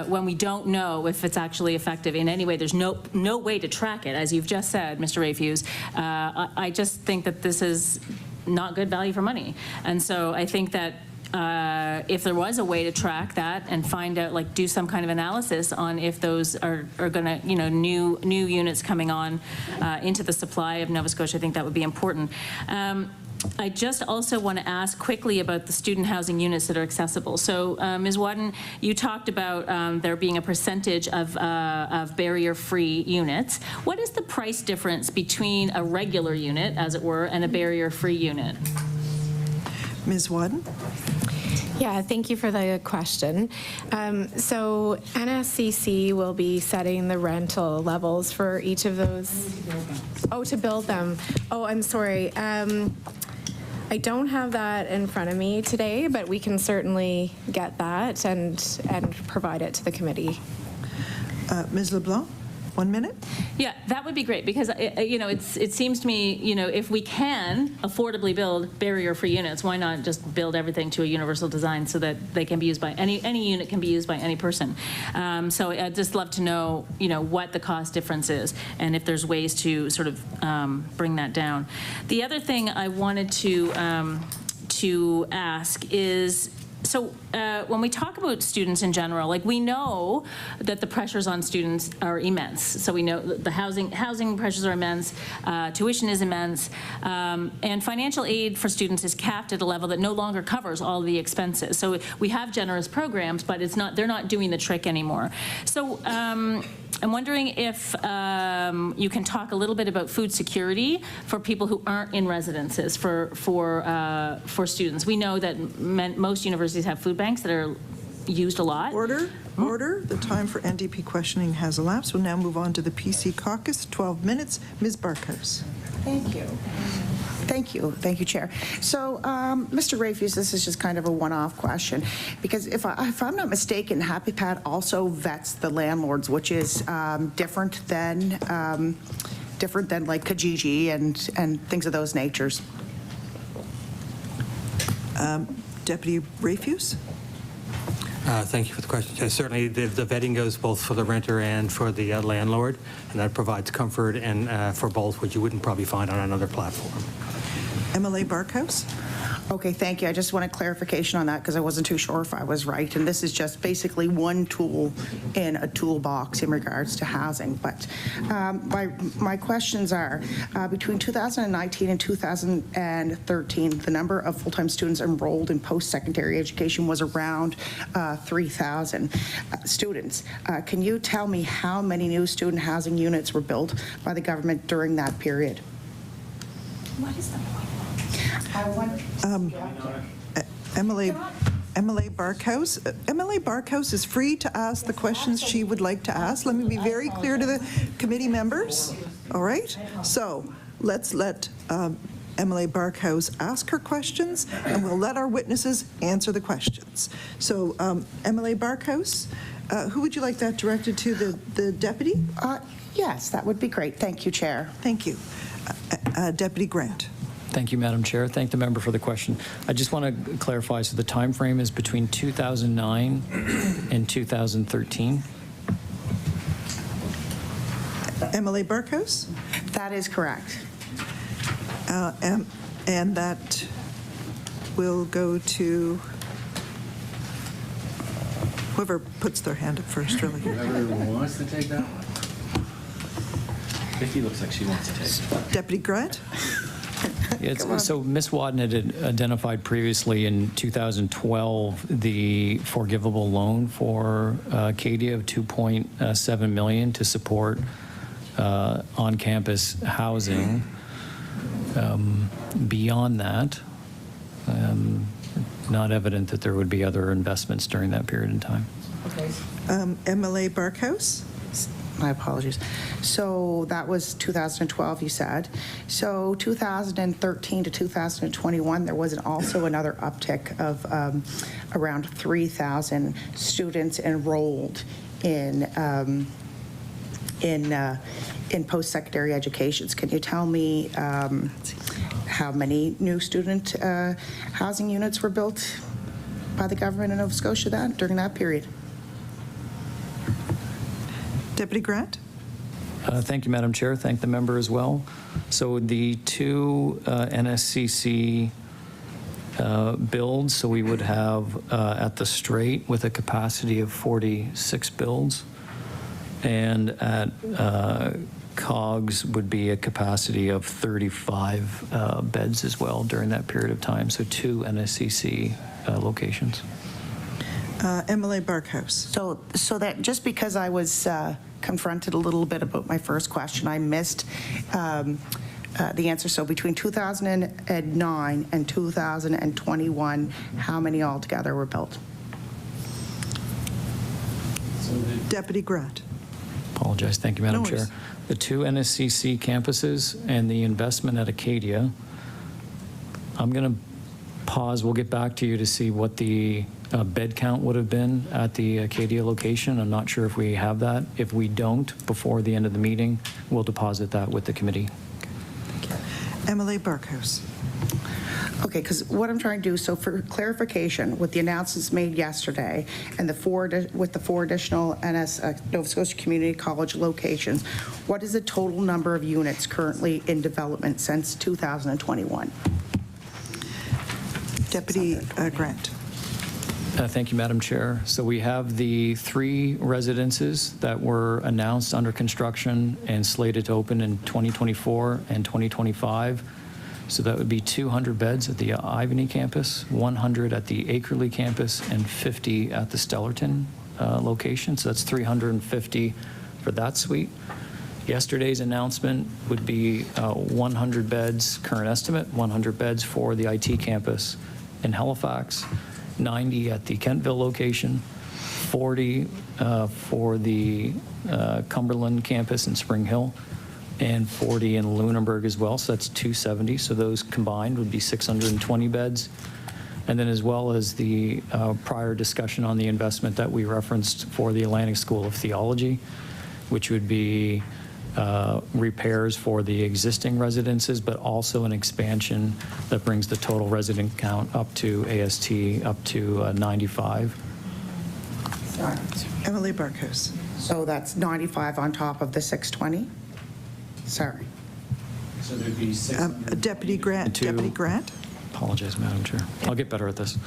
when we don't know if it's actually effective in any way. There's no way to track it, as you've just said, Mr. Rayfuse. I just think that this is not good value for money. And so I think that if there was a way to track that and find out, like do some kind of analysis on if those are going to, new units coming on into the supply of Nova Scotia, I think that would be important. I just also want to ask quickly about the student housing units that are accessible. So, Ms. Wadden, you talked about there being a percentage of barrier-free units. What is the price difference between a regular unit, as it were, and a barrier-free unit? Ms. Wadden? Yeah, thank you for the question. So NSCC will be setting the rental levels for each of those. Oh, to build them. Oh, I'm sorry. I don't have that in front of me today, but we can certainly get that and provide it to the committee. Ms. LeBlanc? 1 minute? Yeah, that would be great because, it seems to me, if we can affordably build barrier-free units, why not just build everything to a universal design so that they can be used by any unit can be used by any person. So I'd just love to know, what the cost difference is and if there's ways to sort of bring that down. The other thing I wanted to ask is, so when we talk about students in general, like we know that the pressures on students are immense. So we know the housing pressures are immense, tuition is immense, and financial aid for students is capped at a level that no longer covers all of the expenses. So we have generous programs, but they're not doing the trick anymore. So I'm wondering if you can talk a little bit about food security for people who aren't in residences for students. We know that most universities have food banks that are used a lot. Order. The time for NDP questioning has elapsed. We'll now move on to the PC Caucus. 12 minutes. Ms. Barkhouse. Thank you. Thank you, Chair. So, Mr. Rayfuse, this is just kind of a one-off question, because if I'm not mistaken, HappyPad also vets the landlords, which is different than like Kijiji and things of those natures. Deputy Rayfuse. Thank you for the question. Certainly, the vetting goes both for the renter and for the landlord, and that provides comfort and for both, which you wouldn't probably find on another platform. MLA Barkhouse. Okay, thank you. I just wanted clarification on that because I wasn't too sure if I was right. And this is just basically one tool in a toolbox in regards to housing. But my questions are, between 2019 and 2013, the number of full-time students enrolled in post-secondary education was around 3,000 students. Can you tell me how many new student housing units were built by the government during that period? What is the point? MLA Barkhouse. MLA Barkhouse is free to ask the questions she would like to ask. Let me be very clear to the committee members. All right? So let's let MLA Barkhouse ask her questions, and we'll let our witnesses answer the questions. So MLA Barkhouse, who would you like that directed to, the deputy? Yes, that would be great. Thank you, Chair. Thank you. Deputy Grant. Thank you, Madam Chair. Thank the member for the question. I just want to clarify, so the time frame is between 2009 and 2013? MLA Barkhouse? That is correct. And that will go to whoever puts their hand up first, really. Whoever wants to take that one. Vicky looks like she wants to take it. Deputy Grant? So Ms. Wadden had identified previously in 2012 the forgivable loan for Acadia of $2.7 million to support on-campus housing. Beyond that, not evident that there would be other investments during that period in time. Okay. MLA Barkhouse? My apologies. So that was 2012, you said. So 2013 to 2021, there was also another uptick of around 3,000 students enrolled in post-secondary educations. Can you tell me how many new student housing units were built by the government of Nova Scotia during that period? Deputy Grant? Thank you, Madam Chair. Thank the member as well. So the two NSCC builds, so we would have at the Strait with a capacity of 46 builds, and at COGS would be a capacity of 35 beds as well during that period of time. So two NSCC locations. MLA Barkhouse. So that just because I was confronted a little bit about my first question, I missed the answer. So between 2009 and 2021, how many altogether were built? Deputy Grant. Apologize. Thank you, Madam No worries. Chair. The two NSCC campuses and the investment at Acadia, I'm going to pause. We'll get back to you to see what the bed count would have been at the Acadia location. I'm not sure if we have that. If we don't, before the end of the meeting, we'll deposit that with the committee. MLA Barkhouse. Okay, because what I'm trying to do, so for clarification, with the announcements made yesterday and with the four additional Nova Scotia Community College locations, what is the total number of units currently in development since 2021? Deputy Grant. Thank you, Madam Chair. So we have the 3 residences that were announced under construction and slated to open in 2024 and 2025. So that would be 200 beds at the Ivany campus, 100 at the Akerley campus, and 50 at the Stellarton location. So that's 350 for that suite. Yesterday's announcement would be 100 beds, current estimate, 100 beds for the IT campus in Halifax, 90 at the Kentville location, 40 for the Cumberland campus in Spring Hill, and 40 in Lunenburg as well, so that's 270. So those combined would be 620 beds. And then as well as the prior discussion on the investment that we referenced for the Atlantic School of Theology, which would be repairs for the existing residences, but also an expansion that brings the total resident count up to AST up to 95. MLA Barkhouse. So that's 95 on top of the 620? Sorry. So there'd be 600. Deputy Grant. Deputy Grant. Apologize, Madam Chair. I'll get better at this.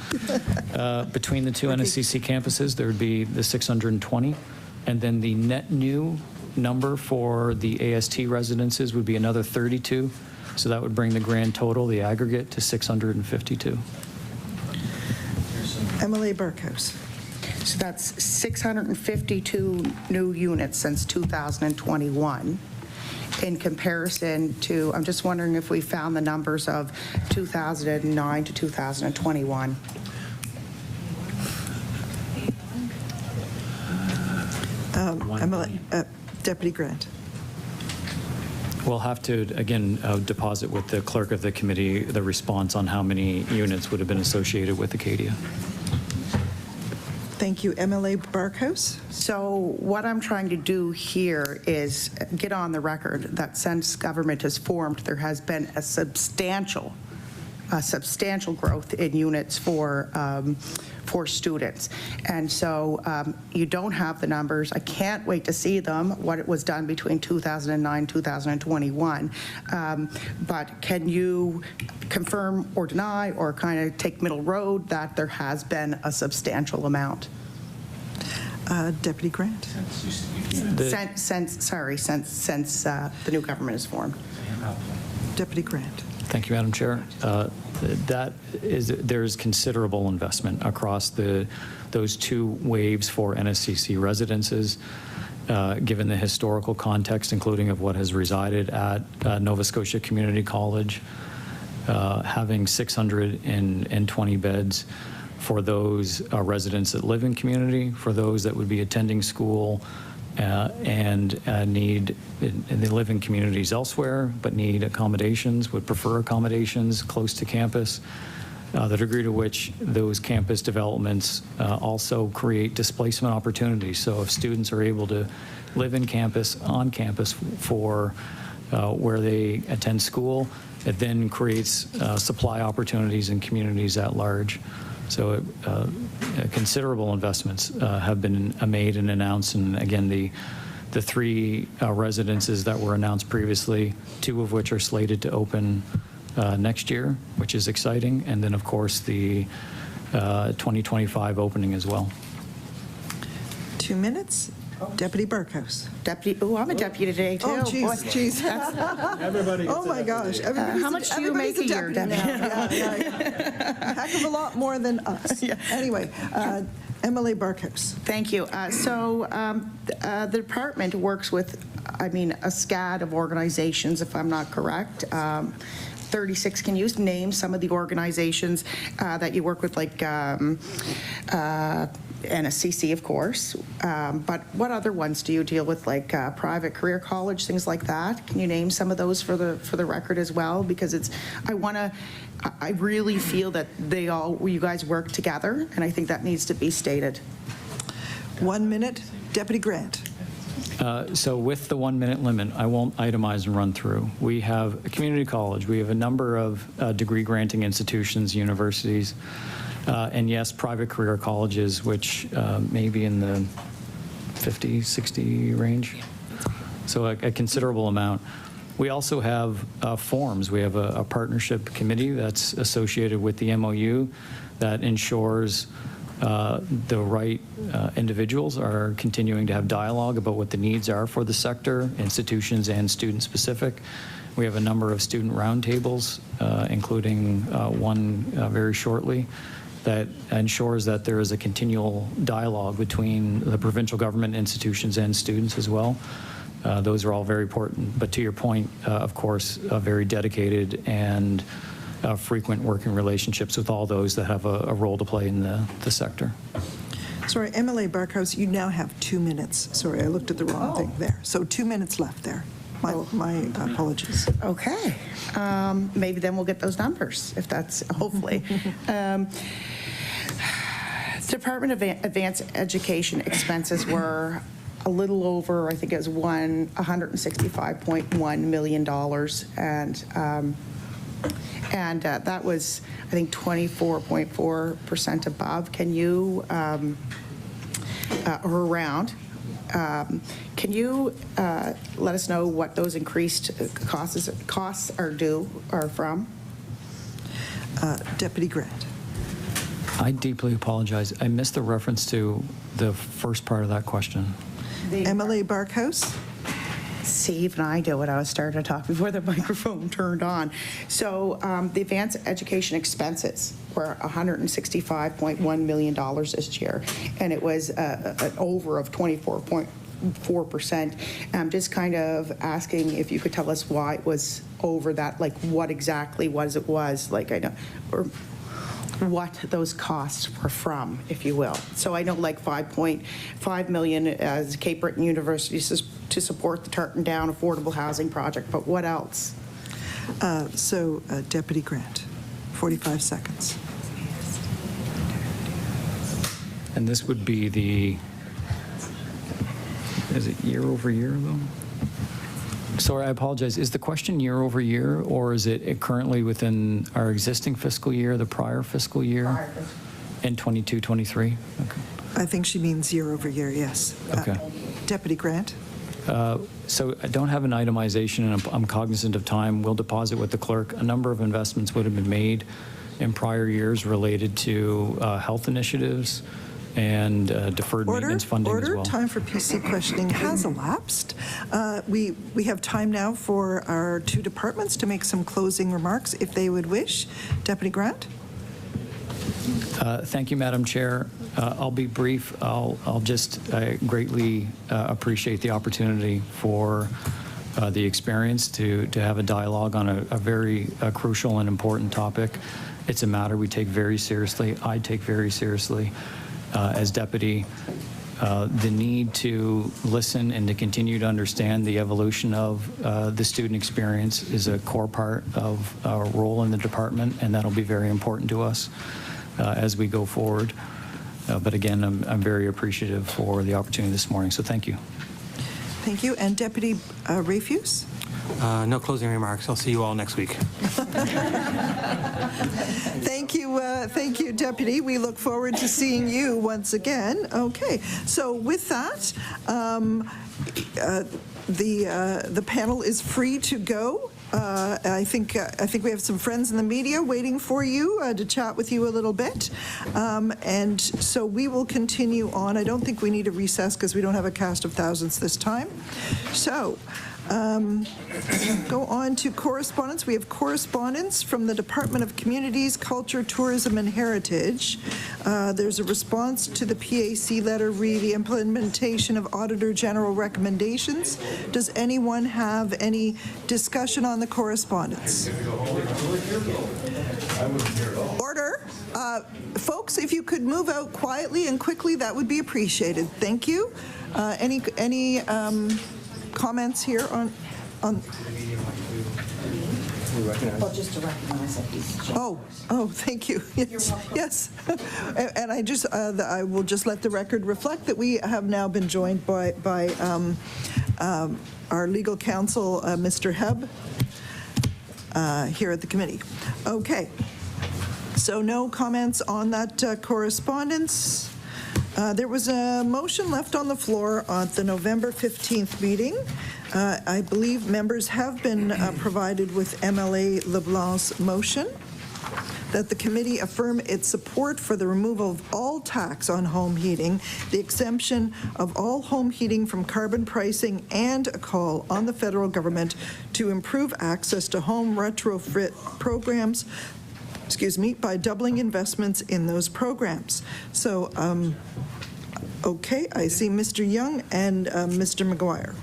Between the two NSCC campuses, there would be the 620, and then the net new number for the AST residences would be another 32. So that would bring the grand total, the aggregate, to 652. MLA Barkhouse. So that's 652 new units since 2021. In comparison to, I'm just wondering if we found the numbers of 2009 to 2021. Deputy Grant. We'll have to, again, deposit with the clerk of the committee the response on how many units would have been associated with Acadia. Thank you. MLA Barkhouse? So what I'm trying to do here is get on the record that since government has formed, there has been a substantial growth in units for students. And so you don't have the numbers. I can't wait to see them, what it was done between 2009, 2021. But can you confirm or deny or kind of take middle road that there has been a substantial amount? Deputy Grant. Since the new government is formed. Deputy Grant. Thank you, Madam Chair. There's considerable investment across those two waves for NSCC residences, given the historical context, including of what has resided at Nova Scotia Community College, having 620 beds for those residents that live in community, for those that would be attending school, and they live in communities elsewhere but need accommodations, would prefer accommodations close to campus. The degree to which those campus developments also create displacement opportunities. So if students are able to live in campus, on campus for where they attend school, it then creates supply opportunities in communities at large. So considerable investments have been made and announced, and again, the three residences that were announced previously, two of which are slated to open next year, which is exciting, and then of course the 2025 opening as well. 2 minutes. Deputy Barkhouse. I'm a deputy today too. Oh, geez. Everybody. Oh my gosh. How much do you make a year, deputy now. Yeah. Heck of a lot more than us. Yeah. Anyway, MLA Barkhouse. Thank you. The department works with, a SCAD of organizations, if I'm not correct. 36. Can you name some of the organizations that you work with, like NSCC, of course, but what other ones do you deal with, like private career college, things like that? Can you name some of those for the record as well? Because I really feel that you guys work together, and I think that needs to be stated. 1 minute, Deputy Grant. So with the 1 minute limit, I won't itemize and run through. We have a community college. We have a number of degree granting institutions, universities, and yes, private career colleges, which may be in the 50, 60 range. So a considerable amount. We also have forms. We have a partnership committee that's associated with the MOU that ensures the right individuals are continuing to have dialogue about what the needs are for the sector, institutions, and student specific. We have a number of student roundtables, including one very shortly, that ensures that there is a continual dialogue between the provincial government, institutions, and students as well. Those are all very important. But to your point, of course, very dedicated and frequent working relationships with all those that have a role to play in the sector. Sorry, MLA Barkhouse, you now have 2 minutes. Sorry, I looked at the wrong thing there. So 2 minutes left there. My apologies. Okay. Maybe then we'll get those numbers, if that's, hopefully. Department of Advanced Education expenses were a little over, I think it was $165.1 million. And that was, I think, 24.4% above. Can you, or around, can you let us know what those increased costs are from? Deputy Grant. I deeply apologize. I missed the reference to the first part of that question. MLA Barkhouse. See, even I do it. I was starting to talk before the microphone turned on. So the advanced education expenses were $165.1 million this year, and it was an over of 24.4%. I'm just kind of asking if you could tell us why it was over that, like what exactly was it was, like I know, or what those costs were from, if you will. So I know like $5.5 million as Cape Breton University to support the Tartan Down affordable housing project, but what else? Deputy Grant, 45 seconds. And this would be the, is it year over year though? Sorry, I apologize. Is the question year over year, or is it currently within our existing fiscal year, the prior fiscal year? In 22, 23? Okay. I think she means year over year, yes. Okay. Deputy Grant. So I don't have an itemization, and I'm cognizant of time. We'll deposit with the clerk. A number of investments would have been made in prior years related to health initiatives and deferred maintenance funding as well. Time for PC questioning has elapsed. We have time now for our two departments to make some closing remarks if they would wish. Deputy Grant. Thank you, Madam Chair. I'll be brief. I'll just greatly appreciate the opportunity for the experience to have a dialogue on a very crucial and important topic. It's a matter we take very seriously. I take very seriously as deputy. The need to listen and to continue to understand the evolution of the student experience is a core part of our role in the department, and that'll be very important to us as we go forward. But again, I'm very appreciative for the opportunity this morning, so thank you. Thank you. And Deputy Rafuse? No closing remarks. I'll see you all next week. Thank you, Deputy. We look forward to seeing you once again. Okay, so with that, the panel is free to go. I think we have some friends in the media waiting for you to chat with you a little bit. And so we will continue on. I don't think we need a recess because we don't have a cast of thousands this time. So go on to correspondence. We have correspondence from the Department of Communities, Culture, Tourism and Heritage. There's a response to the PAC letter re the implementation of Auditor General recommendations. Does anyone have any discussion on the correspondence? Order. Folks, if you could move out quietly and quickly, that would be appreciated. Thank you. Any comments here on Well, just to recognize that he's... thank you. Yes. And I just, I will just let the record reflect that we have now been joined by our legal counsel, Mr. Hebb, here at the committee. Okay. So no comments on that correspondence. There was a motion left on the floor at the November 15th meeting. I believe members have been provided with MLA LeBlanc's motion that the committee affirm its support for the removal of all tax on home heating, the exemption of all home heating from carbon pricing, and a call on the federal government to improve access to home retrofit programs, by doubling investments in those programs. So, okay, I see Mr. Young and Mr. McGuire.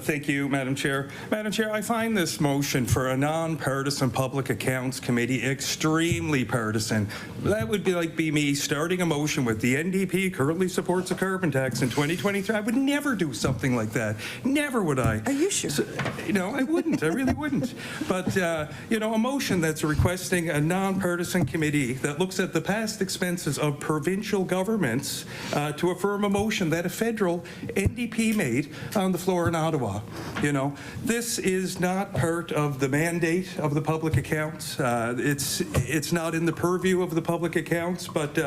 Thank you, Madam Chair. Madam Chair, I find this motion for a non-partisan Public Accounts Committee extremely partisan. That would be me starting a motion with the NDP currently supports a carbon tax in 2023. I would never do something like that. Never would I. Are you sure? So, I wouldn't. I really wouldn't. But, a motion that's requesting a non-partisan committee that looks at the past expenses of provincial governments to affirm a motion that a federal NDP made on the floor in Ottawa. This is not part of the mandate of the public accounts. It's not in the purview of the public accounts, but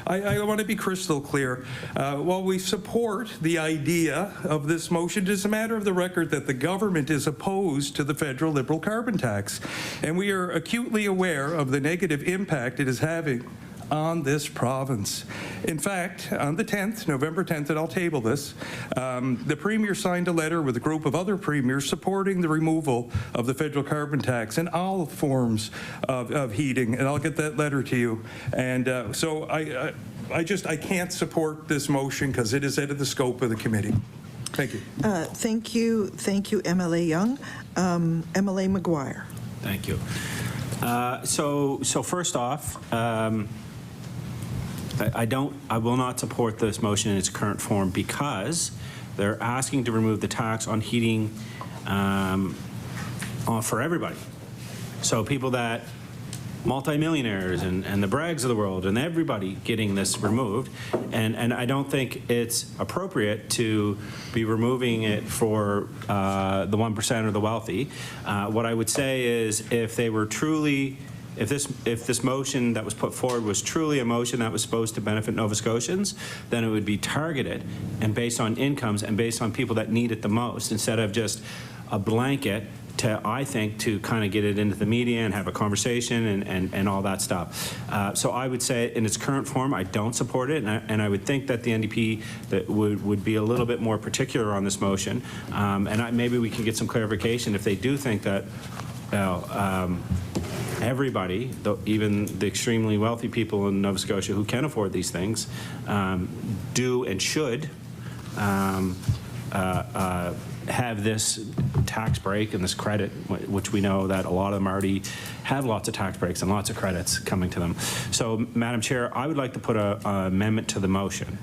I want to be crystal clear. While we support the idea of this motion, it is a matter of the record that the government is opposed to the federal liberal carbon tax, and we are acutely aware of the negative impact it is having on this province. In fact, on the 10th, November 10th, and I'll table this, the Premier signed a letter with a group of other premiers supporting the removal of the federal carbon tax in all forms of heating, and I'll get that letter to you. And so I can't support this motion because it is out of the scope of the committee. Thank you. Thank you, MLA Young. MLA McGuire. Thank you. So first off, I will not support this motion in its current form because they're asking to remove the tax on heating for everybody. So people that, multimillionaires and the Braggs of the world and everybody getting this removed. And I don't think it's appropriate to be removing it for the 1% or the wealthy. What I would say is if they were truly, if this motion that was put forward was truly a motion that was supposed to benefit Nova Scotians, then it would be targeted and based on incomes and based on people that need it the most, instead of just a blanket to, I think, to kind of get it into the media and have a conversation and all that stuff. So I would say in its current form, I don't support it, and I would think that the NDP that would be a little bit more particular on this motion, and maybe we can get some clarification if they do think that everybody, even the extremely wealthy people in Nova Scotia who can afford these things, do and should have this tax break and this credit, which we know that a lot of them already have lots of tax breaks and lots of credits coming to them. So, Madam Chair, I would like to put an amendment to the motion,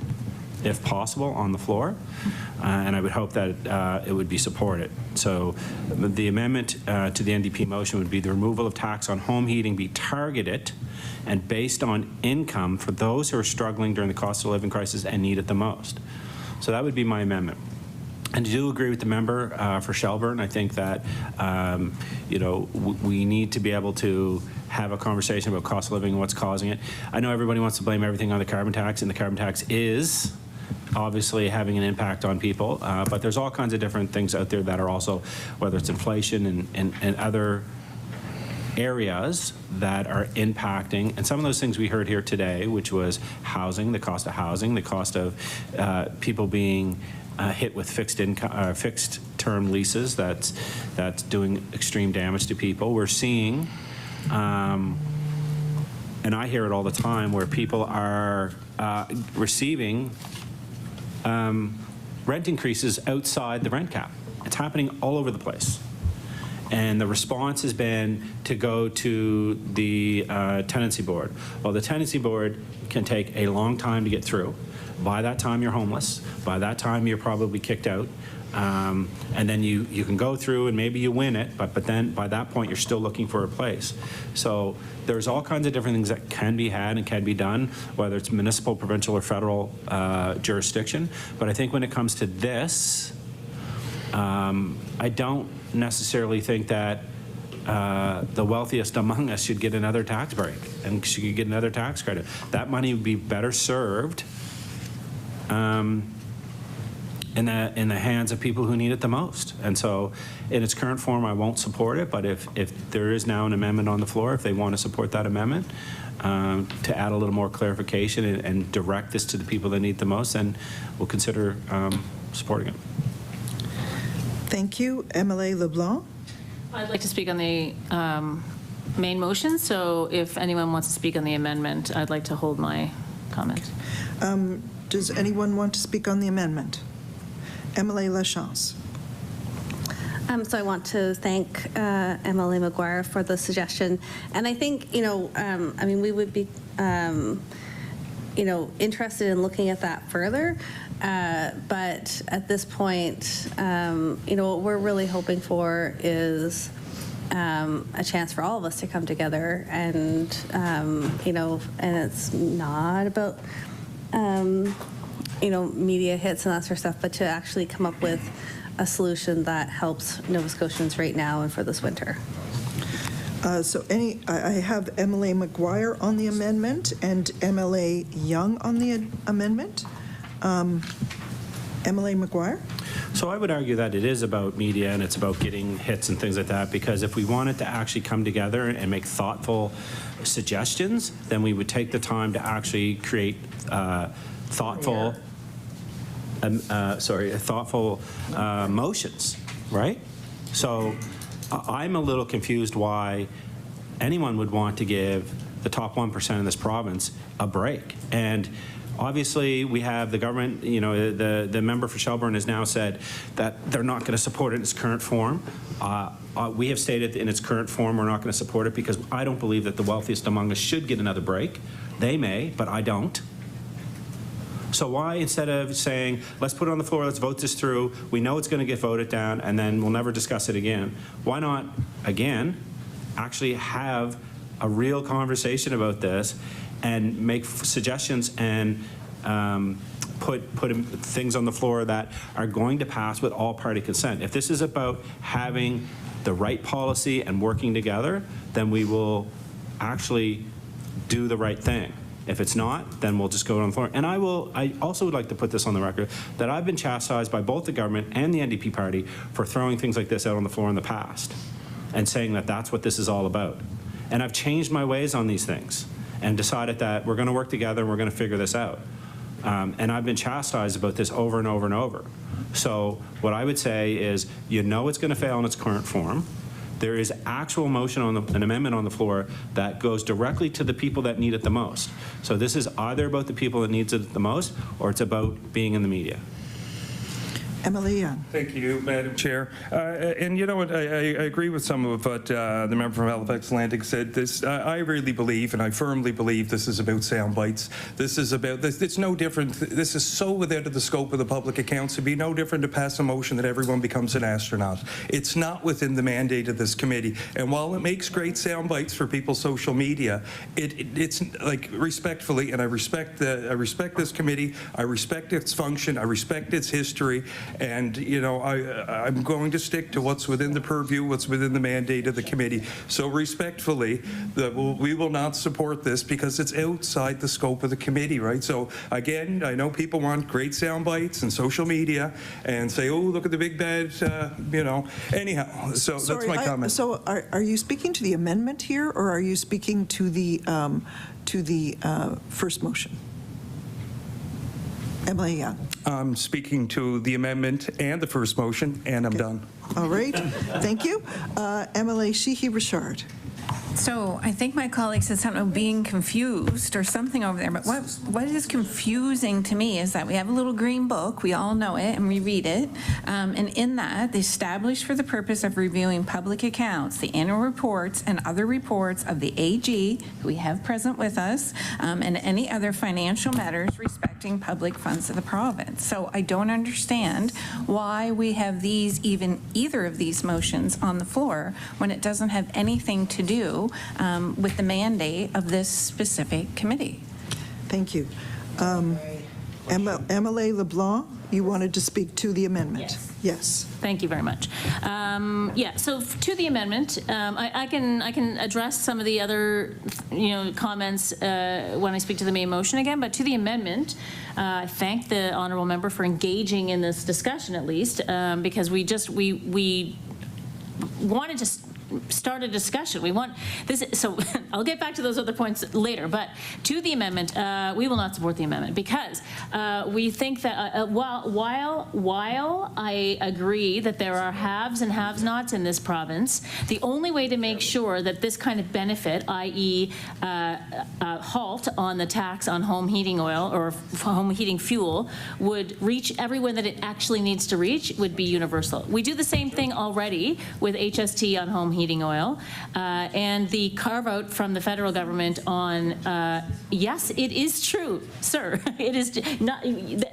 if possible, on the floor, and I would hope that it would be supported. So the amendment to the NDP motion would be the removal of tax on home heating be targeted and based on income for those who are struggling during the cost of living crisis and need it the most. So that would be my amendment. And I do agree with the member for Shelburne. I think that, you know, we need to be able to have a conversation about cost of living and what's causing it. I know everybody wants to blame everything on the carbon tax, and the carbon tax is obviously having an impact on people, but there's all kinds of different things out there that are also, whether it's inflation and other areas that are impacting, and some of those things we heard here today, which was housing, the cost of housing, the cost of people being hit with fixed term leases that's doing extreme damage to people. We're seeing, and I hear it all the time, where people are receiving rent increases outside the rent cap. It's happening all over the place. And the response has been to go to the tenancy board. Well, the tenancy board can take a long time to get through. By that time, you're homeless. By that time, you're probably kicked out. And then you can go through and maybe you win it, but then by that point, you're still looking for a place. So there's all kinds of different things that can be had and can be done, whether it's municipal, provincial, or federal jurisdiction. But I think when it comes to this, I don't necessarily think that the wealthiest among us should get another tax break and should get another tax credit. That money would be better served in the hands of people who need it the most. And so in its current form, I won't support it, but if there is now an amendment on the floor, if they want to support that amendment, to add a little more clarification and direct this to the people that need it the most, then we'll consider supporting it. Thank you. MLA LeBlanc. I'd like to speak on the main motion, so if anyone wants to speak on the amendment, I'd like to hold my comment. Does anyone want to speak on the amendment? MLA Lachance. So I want to thank MLA McGuire for the suggestion. And I think, you know, I mean, we would be, you know, interested in looking at that further. But at this point, you know, what we're really hoping for is a chance for all of us to come together and, you know, and it's not about, you know, media hits and that sort of stuff, but to actually come up with a solution that helps Nova Scotians right now and for this winter. So I have MLA McGuire on the amendment and MLA Young on the amendment. MLA McGuire? So I would argue that it is about media and it's about getting hits and things like that, because if we wanted to actually come together and make thoughtful suggestions, then we would take the time to actually create thoughtful motions, right? So I'm a little confused why anyone would want to give the top 1% in this province a break. And Obviously, we have the government, the member for Shelburne has now said that they're not going to support it in its current form. We have stated in its current form we're not going to support it because I don't believe that the wealthiest among us should get another break. They may, but I don't. So why, instead of saying, let's put it on the floor, let's vote this through, we know it's going to get voted down, and then we'll never discuss it again, why not, again, actually have a real conversation about this and make suggestions and put things on the floor that are going to pass with all party consent. If this is about having the right policy and working together, then we will actually do the right thing. If it's not, then we'll just go on the floor. And I also would like to put this on the record that I've been chastised by both the government and the NDP party for throwing things like this out on the floor in the past and saying that that's what this is all about. And I've changed my ways on these things and decided that we're going to work together and we're going to figure this out. And I've been chastised about this over and over and over. So what I would say is, it's going to fail in its current form. There is actual motion on an amendment on the floor that goes directly to the people that need it the most. So this is either about the people that needs it the most, or it's about being in the media. Emily Young. Thank you, Madam Chair. And you know what, I agree with some of what the member from Halifax Atlantic said. I really believe, and I firmly believe, this is about sound bites. This is about, it's no different, this is so without the scope of the public accounts. It'd be no different to pass a motion that everyone becomes an astronaut. It's not within the mandate of this committee. And while it makes great sound bites for people's social media, it's like, respectfully, and I respect this committee, I respect its function, I respect its history, and I'm going to stick to what's within the purview, what's within the mandate of the committee. So respectfully, we will not support this because it's outside the scope of the committee, right? So again, I know people want great sound bites and social media and say, oh, look at the big bad, Anyhow, so that's my comment. So are you speaking to the amendment here, or are you speaking to the first motion? Emily Young. I'm speaking to the amendment and the first motion, and I'm done. All right. Thank you. Emily Sheehy-Richard. So I think my colleague said something about being confused or something over there, but what is confusing to me is that we have a little green book, we all know it, and we read it, and in that, established for the purpose of reviewing public accounts, the annual reports and other reports of the AG, who we have present with us, and any other financial matters respecting public funds of the province. So I don't understand why we have either of these motions on the floor when it doesn't have anything to do with the mandate of this specific committee. Thank you. Emily LeBlanc, you wanted to speak to the amendment. Yes. Thank you very much. So to the amendment, I can address some of the other comments when I speak to the main motion again, but to the amendment, I thank the honourable member for engaging in this discussion at least, because we wanted to start a discussion. We want this, so I'll get back to those other points later, but to the amendment, we will not support the amendment because we think that while I agree that there are haves and have-nots in this province, the only way to make sure that this kind of benefit, i.e. halt on the tax on home heating oil or home heating fuel, would reach everyone that it actually needs to reach would be universal. We do the same thing already with HST on home heating oil, and the carve-out from the federal government on, yes, it is true, sir, it is not,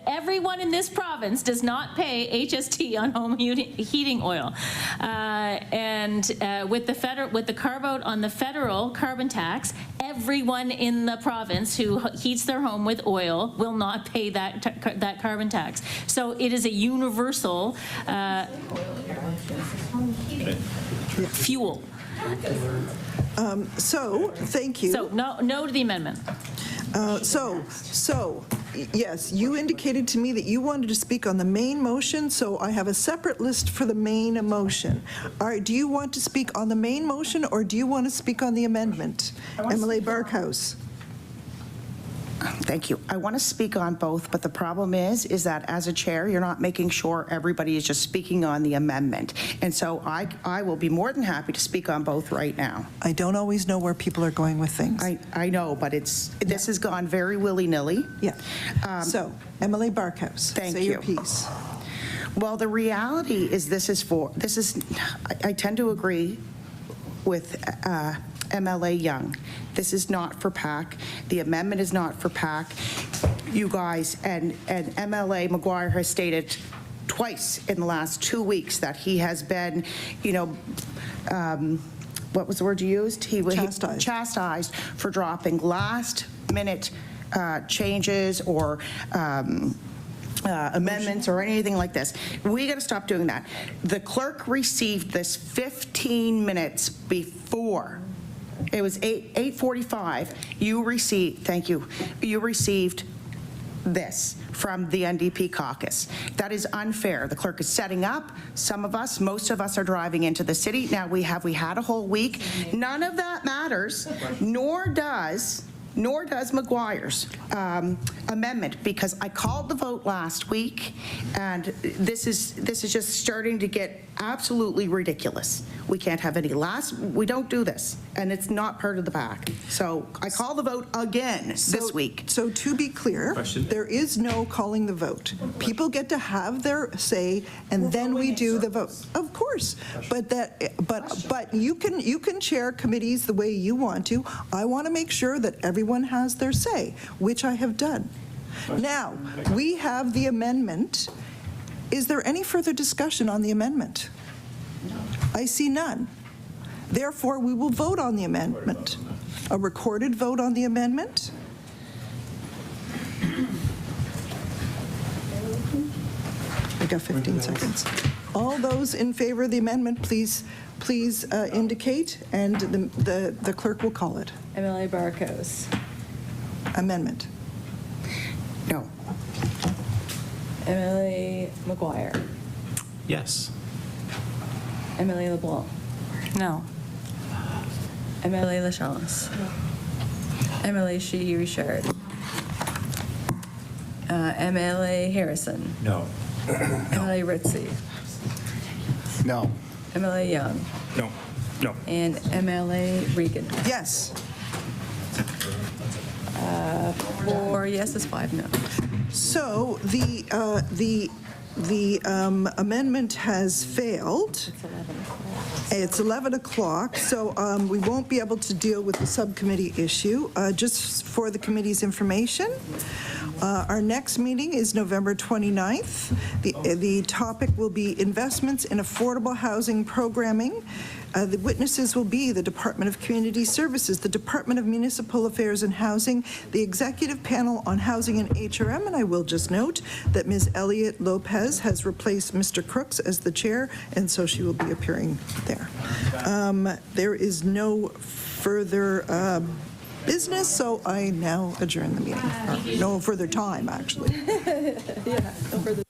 everyone in this province does not pay HST on home heating oil, and with the carve-out on the federal carbon tax, everyone in the province who heats their home with oil will not pay that carbon tax. So it is a universal fuel. So, thank you. So, no to the amendment. Yes, you indicated to me that you wanted to speak on the main motion, so I have a separate list for the main motion. All right, do you want to speak on the main motion, or do you want to speak on the amendment? Emily Barkhouse. Thank you. I want to speak on both, but the problem is that as a chair, you're not making sure everybody is just speaking on the amendment. And so I will be more than happy to speak on both right now. I don't always know where people are going with things. I know, but this has gone very willy-nilly. Yeah. So, Emily Barkhouse, say your piece. Well, the reality is I tend to agree with MLA Young. This is not for PAC. The amendment is not for PAC. You guys, and MLA McGuire has stated twice in the last 2 weeks that he has been, what was the word you used? Chastised for dropping last-minute changes or amendments or anything like this. We got to stop doing that. The clerk received this 15 minutes before. It was 8:45. You received, thank you, you received this from the NDP Caucus. That is unfair. The clerk is setting up. Some of us, most of us are driving into the city. Now we had a whole week. None of that matters, nor does McGuire's amendment, because I called the vote last week, and this is just starting to get absolutely ridiculous. We can't have we don't do this, and it's not part of the PAC. So I call the vote again this week. So to be clear, there is no calling the vote. People get to have their say, and then we do the vote. Of course, but you can chair committees the way you want to. I want to make sure that everyone has their say, which I have done. Now, we have the amendment. Is there any further discussion on the amendment? I see none. Therefore, we will vote on the amendment. A recorded vote on the amendment. I got 15 seconds. All those in favor of the amendment, please indicate, and the clerk will call it. MLA Barkhouse. Amendment. No. MLA McGuire. Yes. MLA LeBlanc. No. MLA LaChance. MLA Sheehy Richard. MLA Harrison. No. MLA Ritzy. No. MLA Young. No. No. And MLA Regan. Yes. 4 yeses, 5 no. So the amendment has failed. It's 11 o'clock, so we won't be able to deal with the subcommittee issue. Just for the committee's information, our next meeting is November 29th. The topic will be investments in affordable housing programming. The witnesses will be the Department of Community Services, the Department of Municipal Affairs and Housing, the Executive Panel on Housing and HRM, and I will just note that Ms. Elliott Lopez has replaced Mr. Crooks as the chair, and so she will be appearing there. There is no further business, so I now adjourn the meeting. No further time, actually. Yeah, no further.